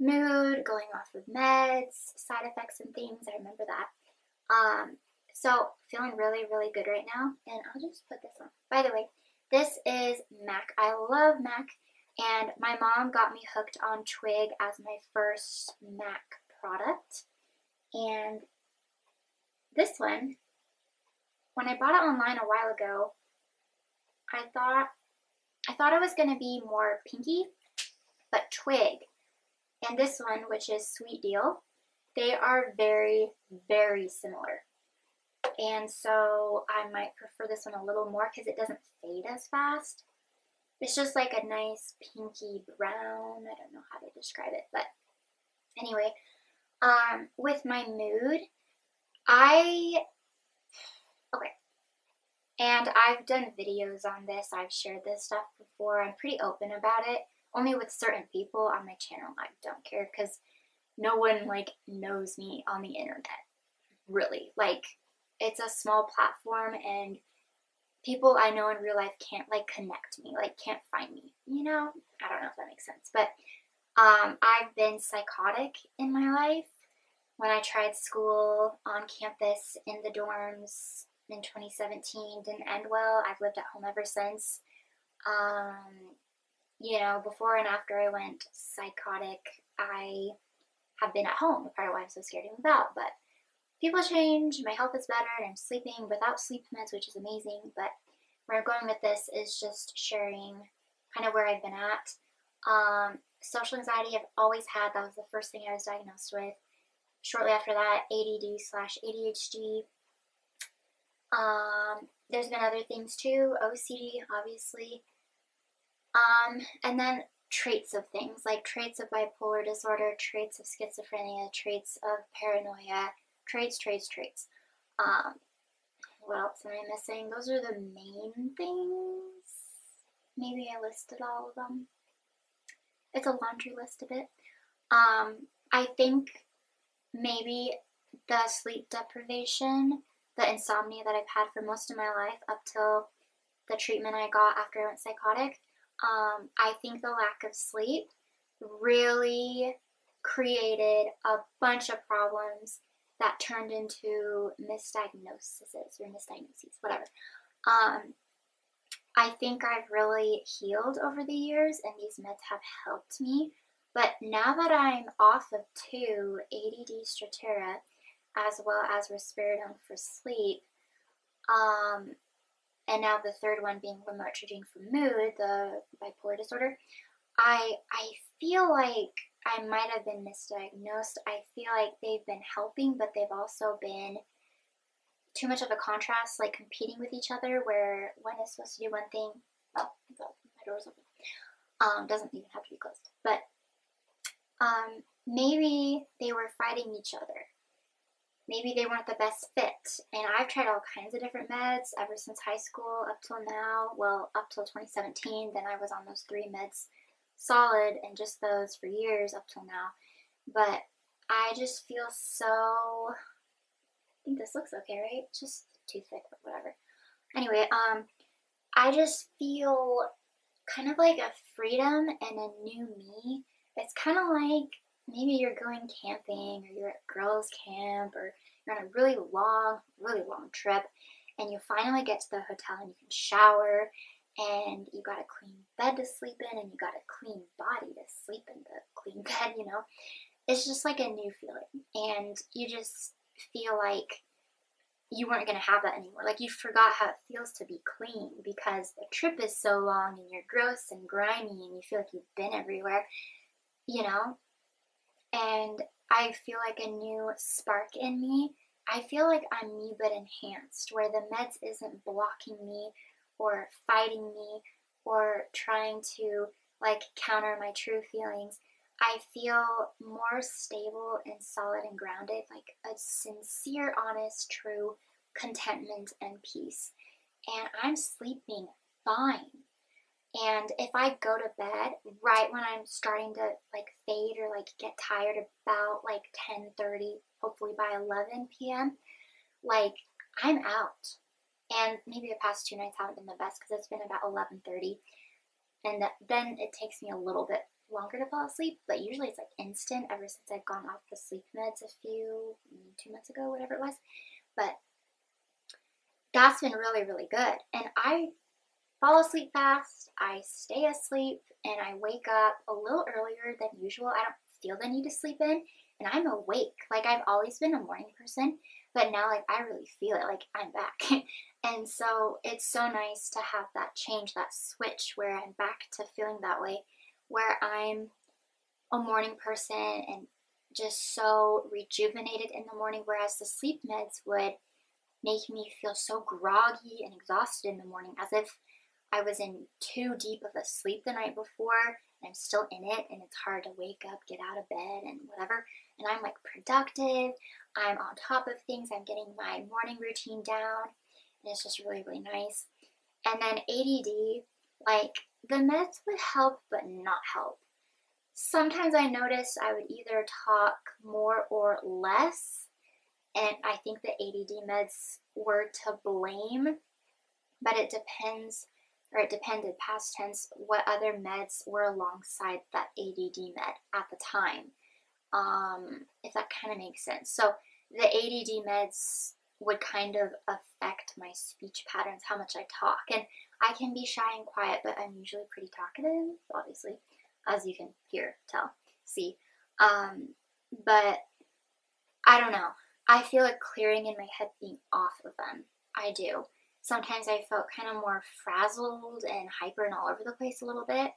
mood, going off of meds, side effects and things. I remember that. So feeling really, really good right now. And I'll just put this on. By the way, this is MAC. I love MAC. And my mom got me hooked on Twig as my first MAC product. And this one, when I bought it online a while ago, I thought it was going to be more pinky, but Twig and this one, which is Sweet Deal, they are very, very similar. And so I might prefer this one a little more because it doesn't fade as fast. It's just like a nice pinky brown. I don't know how to describe it, but anyway, with my mood, okay. And I've done videos on this. I've shared this stuff before. I'm pretty open about it. only with certain people on my channel. I don't care because no one like knows me on the internet, really. Like, it's a small platform and people I know in real life can't like connect me, like can't find me, you know? I don't know if that makes sense, but I've been psychotic in my life. When I tried school on campus in the dorms in 2017, didn't end well. I've lived at home ever since. You know, before and after I went psychotic, I have been at home, part of why I'm so scared to move out, but people change, my health is better, and I'm sleeping without sleep meds, which is amazing. But where I'm going with this is just sharing kind of where I've been at. Social anxiety I've always had. That was the first thing I was diagnosed with. Shortly after that, ADD/ADHD. There's been other things too, OCD, obviously. And then traits of things, like traits of bipolar disorder, traits of schizophrenia, traits of paranoia, traits. What else am I missing? Those are the main things. Maybe I listed all of them. It's a laundry list a bit. I think maybe the sleep deprivation, the insomnia that I've had for most of my life up till the treatment I got after I went psychotic, I think the lack of sleep really created a bunch of problems that turned into misdiagnoses, whatever. I think I've really healed over the years and these meds have helped me. But now that I'm off of 2, ADD Strattera, as well as risperidone for sleep, and now the third one being lamotrigine for mood, the bipolar disorder, I feel like I might have been misdiagnosed. I feel like they've been helping, but they've also been too much of a contrast, like competing with each other, where one is supposed to do one thing. Oh, my door's open. Doesn't even have to be closed. But maybe they were fighting each other. Maybe they weren't the best fit. And I've tried all kinds of different meds ever since high school up till now. Well, up till 2017. Then I was on those 3 meds solid and just those for years up till now. But I just feel so... I think this looks okay, right? It's just too thick, but whatever. Anyway, I just feel kind of like a freedom and a new me. It's kind of like maybe you're going camping or you're at girls' camp or you're on a really long trip and you finally get to the hotel and you can shower and you got a clean bed to sleep in and you got a clean body to sleep in the clean bed, you know? It's just like a new feeling and you just feel like you weren't going to have that anymore. Like you forgot how it feels to be clean because the trip is so long and you're gross and grimy and you feel like you've been everywhere, you know? And I feel like a new spark in me. I feel like I'm me but enhanced, where the meds isn't blocking me or fighting me or trying to like counter my true feelings. I feel more stable and solid and grounded, like a sincere, honest, true contentment and peace. And I'm sleeping fine. And if I go to bed right when I'm starting to like fade or like get tired about like 10:30, hopefully by 11 p.m., like I'm out. And maybe the past 2 nights haven't been the best because it's been about 11:30. And then it takes me a little bit longer to fall asleep, but usually it's like instant ever since I've gone off the sleep meds 2 months ago, whatever it was. But that's been really, really good. And I fall asleep fast, I stay asleep, and I wake up a little earlier than usual. I don't feel the need to sleep in, and I'm awake. Like, I've always been a morning person, but now, like, I really feel it. Like, I'm back. And so it's so nice to have that change, that switch, where I'm back to feeling that way, where I'm a morning person and just so rejuvenated in the morning, whereas the sleep meds would make me feel so groggy and exhausted in the morning, as if I was in too deep of a sleep the night before and I'm still in it and it's hard to wake up, get out of bed and whatever. And I'm like productive, I'm on top of things, I'm getting my morning routine down, and it's just really, really nice. And then ADD, Like, the meds would help but not help. Sometimes I noticed I would either talk more or less, and I think the ADD meds were to blame, but it depends, or it depended, past tense, what other meds were alongside that ADD med at the time. If that kind of makes sense. So the ADD meds would kind of affect my speech patterns, how much I talk. And I can be shy and quiet, but I'm usually pretty talkative, obviously, as you can hear, tell, see. But I don't know. I feel a clearing in my head being off of them. I do. Sometimes I felt kind of more frazzled and hyper and all over the place a little bit.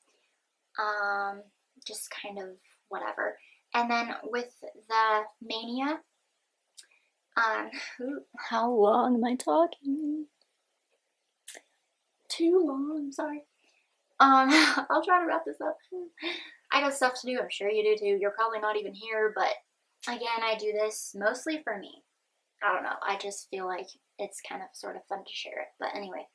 Just kind of whatever. And then with the mania, how long am I talking? Too long, sorry. I'll try to wrap this up. I got stuff to do, I'm sure you do too. You're probably not even here, but again, I do this mostly for me. I don't know, I just feel like it's kind of sort of fun to share it. But anyway,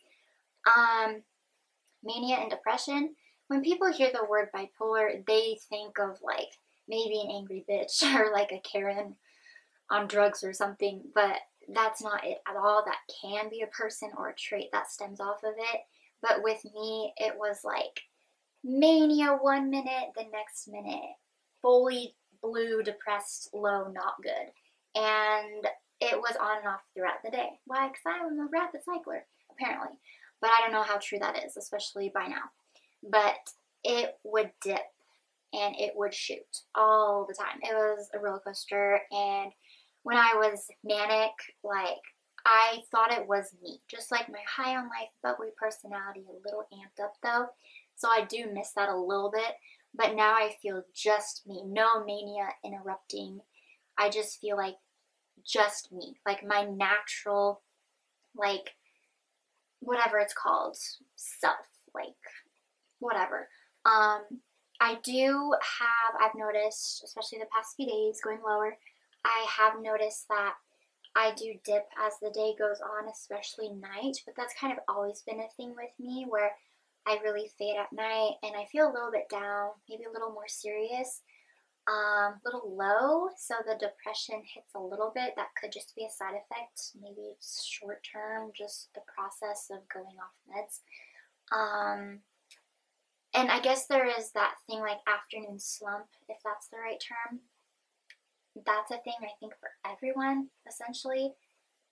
mania and depression. When people hear the word bipolar, they think of like maybe an angry bitch or like a Karen on drugs or something, but that's not it at all. That can be a person or a trait that stems off of it. But with me, it was like mania 1 minute, the next minute, fully blue, depressed, low, not good. And it was on and off throughout the day. Why? Because I'm a rapid cycler, apparently. But I don't know how true that is, especially by now. But it would dip and it would shoot all the time. It was a roller coaster. And when I was manic, like, I thought it was me. Just like my high on life, bubbly personality, a little amped up though. So I do miss that a little bit. But now I feel just me. No mania interrupting. I just feel like just me. Like my natural, like, whatever it's called, self. Like, whatever. I do have, I've noticed, especially the past few days, going lower, I have noticed that I do dip as the day goes on, especially night, but that's kind of always been a thing with me where I really fade at night and I feel a little bit down, maybe a little more serious, a little low, so the depression hits a little bit. That could just be a side effect, maybe it's short term, just the process of going off meds. And I guess there is that thing like afternoon slump, if that's the right term. That's a thing I think for everyone, essentially.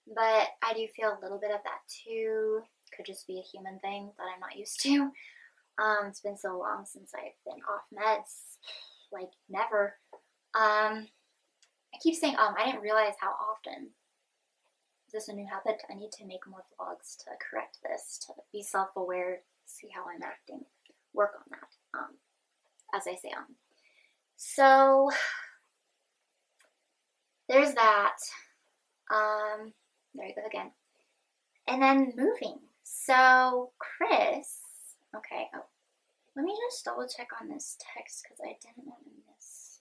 But I do feel a little bit of that too. Could just be a human thing that I'm not used to. It's been so long since I've been off meds, like never. I keep saying I didn't realize how often. Is this a new habit? I need to make more vlogs to correct this, to be self-aware, see how I'm acting, work on that, as I say on. So there's that. There you go again. And then moving. So Chris, okay, oh, let me just double check on this text because I didn't want to miss.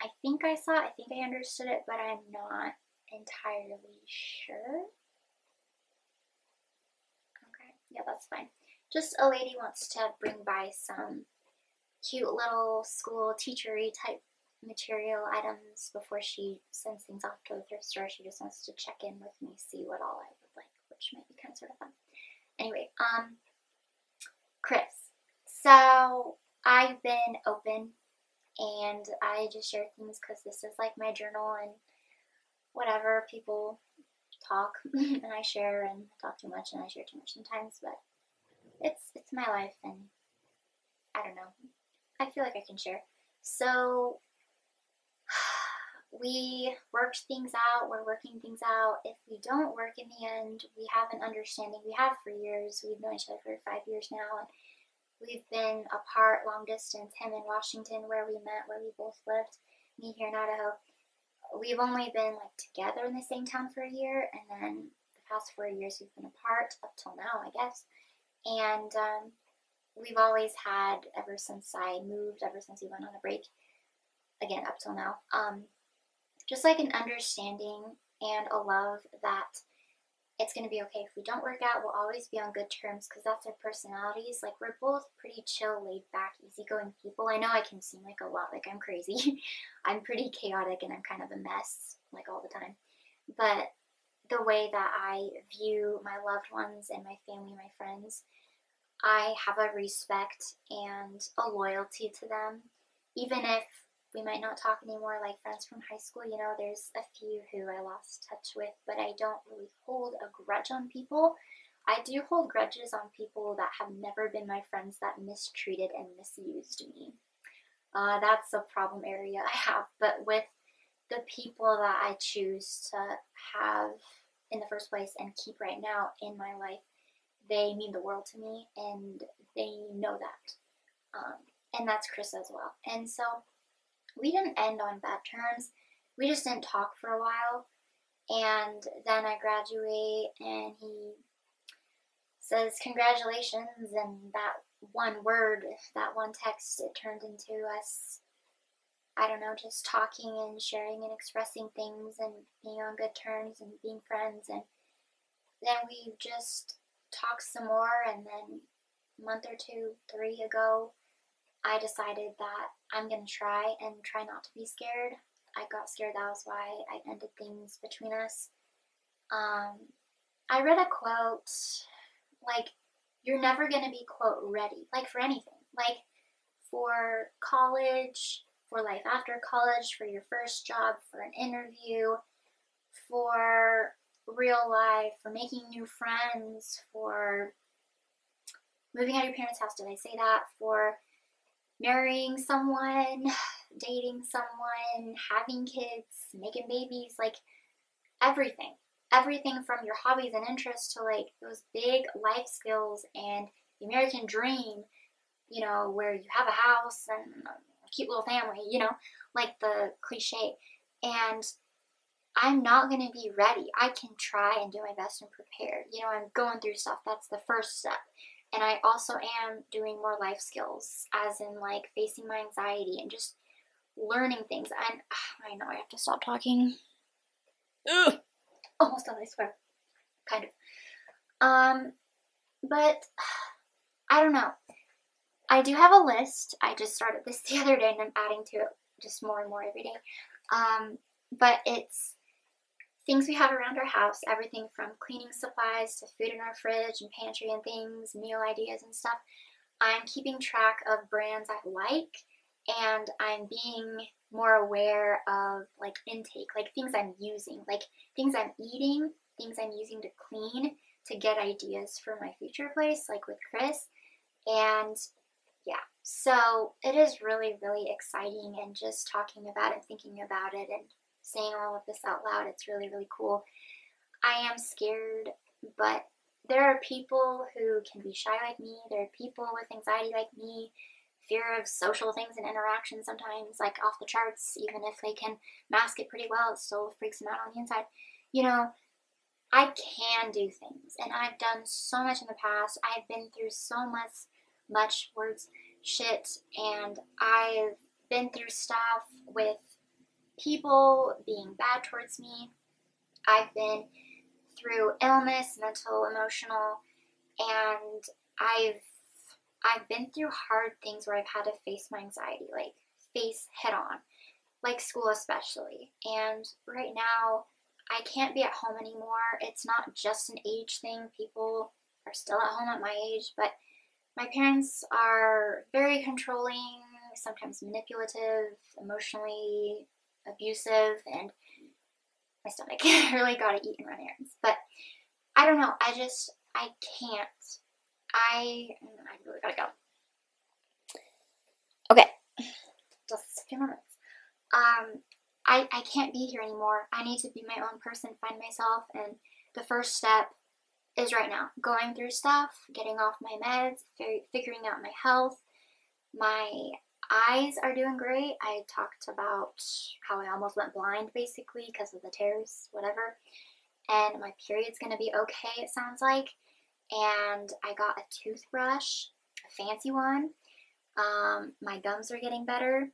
I think I saw it, I think I understood it, but I'm not entirely sure. Okay, yeah, that's fine. Just a lady wants to bring by some cute little school teachery type material items before she sends things off to the thrift store. She just wants to check in with me, see what all I would like, which might be kind of sort of fun. Anyway, Chris. So I've been open and I just share things because this is like my journal and whatever, people talk and I share and I talk too much and I share too much sometimes, but it's my life and I don't know. I feel like I can share. So we worked things out, we're working things out. If we don't work in the end, we have an understanding. We have for years. We've known each other for 5 years now, and we've been apart long distance, him in Washington where we met, where we both lived, me here in Idaho. We've only been like together in the same town for a year, and then the past 4 years we've been apart up till now, I guess. And we've always had, ever since I moved, ever since we went on a break, again up till now, just like an understanding and a love that it's going to be okay. If we don't work out, we'll always be on good terms because that's our personalities. Like, we're both pretty chill, laid back, easygoing people. I know I can seem like a lot like I'm crazy. I'm pretty chaotic and I'm kind of a mess, like, all the time. But the way that I view my loved ones and my family, my friends, I have a respect and a loyalty to them. Even if we might not talk anymore, like friends from high school, you know, there's a few who I lost touch with, but I don't really hold a grudge on people. I do hold grudges on people that have never been my friends that mistreated and misused me. That's a problem area I have, but with the people that I choose to have in the first place and keep right now in my life, they mean the world to me, and they know that. And that's Chris as well. And so we didn't end on bad terms. We just didn't talk for a while. And then I graduate, and he says congratulations, and that one word, that one text, it turned into us, I don't know, just talking and sharing and expressing things and being on good terms and being friends. And then we just talked some more, and then a month or two, 3 ago, I decided that I'm going to try not to be scared. I got scared, that was why I ended things between us. I read a quote, like, you're never going to be, quote, ready, like, for anything. Like, for college, for life after college, for your first job, for an interview, for real life, for making new friends, for moving out of your parents' house, did I say that? For marrying someone, dating someone, having kids, making babies, like, everything. Everything from your hobbies and interests to, like, those big life skills and the American dream, you know, where you have a house and a cute little family, you know, like the cliche. And I'm not going to be ready. I can try and do my best and prepare. You know, I'm going through stuff. That's the first step. And I also am doing more life skills, as in, like, facing my anxiety and just learning things. And I know I have to stop talking. Ugh. Almost done, I swear. Kind of. But I don't know. I do have a list. I just started this the other day, and I'm adding to it just more and more every day. But it's things we have around our house, everything from cleaning supplies to food in our fridge and pantry and things, meal ideas and stuff. I'm keeping track of brands I like, and I'm being more aware of, like, intake, like things I'm using, like things I'm eating, things I'm using to clean, to get ideas for my future place, like with Chris. And yeah, so it is really, really exciting, and just talking about it, thinking about it, and saying all of this out loud, it's really, really cool. I am scared, but there are people who can be shy like me. There are people with anxiety like me, fear of social things and interactions sometimes, like, off the charts. Even if they can mask it pretty well, it still freaks them out on the inside. You know, I can do things, and I've done so much in the past. I've been through so much shit, and I've been through stuff with people being bad towards me. I've been through illness, mental, emotional, and I've been through hard things where I've had to face my anxiety, like, face head on, like school especially. And right now, I can't be at home anymore. It's not just an age thing. People are still at home at my age, but my parents are very controlling, sometimes manipulative, emotionally abusive, and my stomach really gotta eat and run errands. But I don't know, I can't. I really gotta go. Okay, just a few more minutes. I can't be here anymore. I need to be my own person, find myself, and the first step is right now. Going through stuff, getting off my meds, figuring out my health. My eyes are doing great. I talked about how I almost went blind, basically, because of the tears, whatever. And my period's gonna be okay, it sounds like. And I got a toothbrush, a fancy one. My gums are getting better.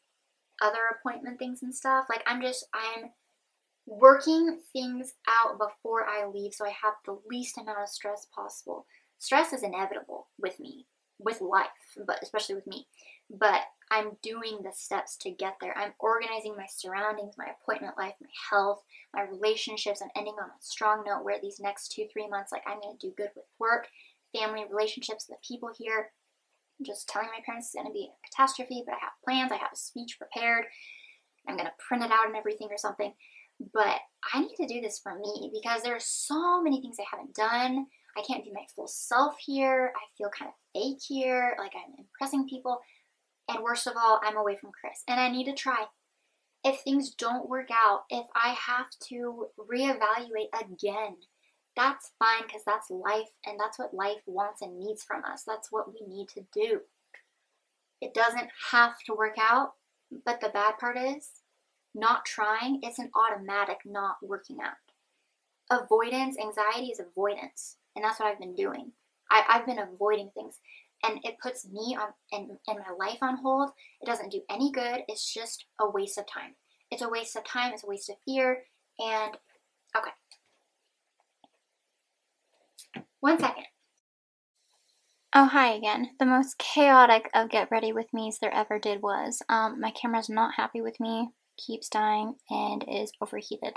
Other appointment things and stuff. Like, I'm working things out before I leave so I have the least amount of stress possible. Stress is inevitable with me, with life, but especially with me. But I'm doing the steps to get there. I'm organizing my surroundings, my appointment life, my health, my relationships. I'm ending on a strong note where these next 2-3 months, like, I'm going to do good with work, family, relationships, the people here. I'm just telling my parents it's going to be a catastrophe, but I have plans. I have a speech prepared. I'm going to print it out and everything or something. But I need to do this for me because there are so many things I haven't done. I can't be my full self here. I feel kind of fake here, like I'm impressing people. And worst of all, I'm away from Chris. And I need to try. If things don't work out, if I have to reevaluate again, that's fine because that's life and that's what life wants and needs from us. That's what we need to do. It doesn't have to work out, but the bad part is not trying. It's an automatic not working out. Avoidance, anxiety is avoidance. And that's what I've been doing. I've been avoiding things. And it puts me on and my life on hold. It doesn't do any good. It's just a waste of time. It's a waste of time. It's a waste of fear. And, okay. 1 second. Oh, hi again. The most chaotic of get ready with me's there ever did was, my camera's not happy with me, keeps dying, and is overheated.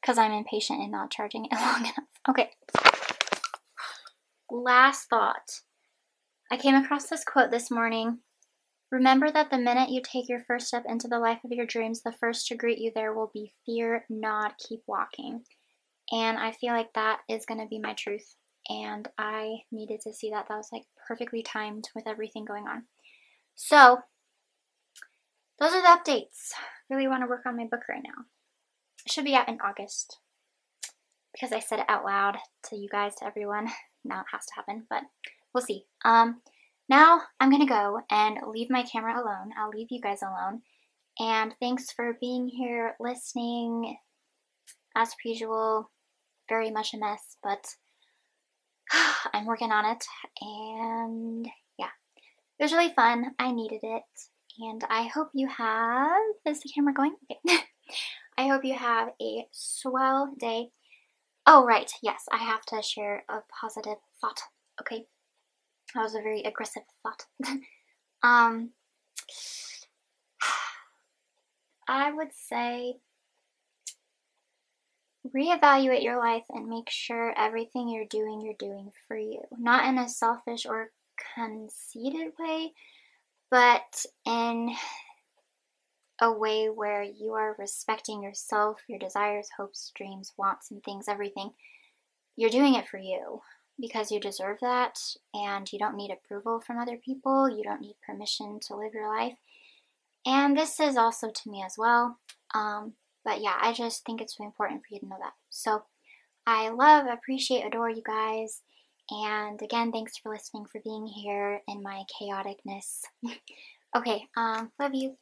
Because I'm impatient and not charging it long enough. Okay. Last thought. I came across this quote this morning. Remember that the minute you take your first step into the life of your dreams, the first to greet you there will be fear, not keep walking. And I feel like that is going to be my truth. And I needed to see that. That was like perfectly timed with everything going on. So, those are the updates. Really want to work on my book right now. It should be out in August. Because I said it out loud to you guys, to everyone. Now it has to happen, but we'll see. Now I'm gonna go and leave my camera alone. I'll leave you guys alone. And thanks for being here, listening. As per usual, very much a mess, but I'm working on it. And yeah, it was really fun. I needed it. And I hope you have, is the camera going? Okay. I hope you have a swell day. Oh, right. Yes, I have to share a positive thought. Okay. That was a very aggressive thought. I would say reevaluate your life and make sure everything you're doing for you. Not in a selfish or conceited way, but in a way where you are respecting yourself, your desires, hopes, dreams, wants, and things, everything. You're doing it for you because you deserve that, and you don't need approval from other people. You don't need permission to live your life. And this is also to me as well. But yeah, I just think it's really important for you to know that. So I love, appreciate, adore you guys. And again, thanks for listening, for being here in my chaoticness. Okay, love you.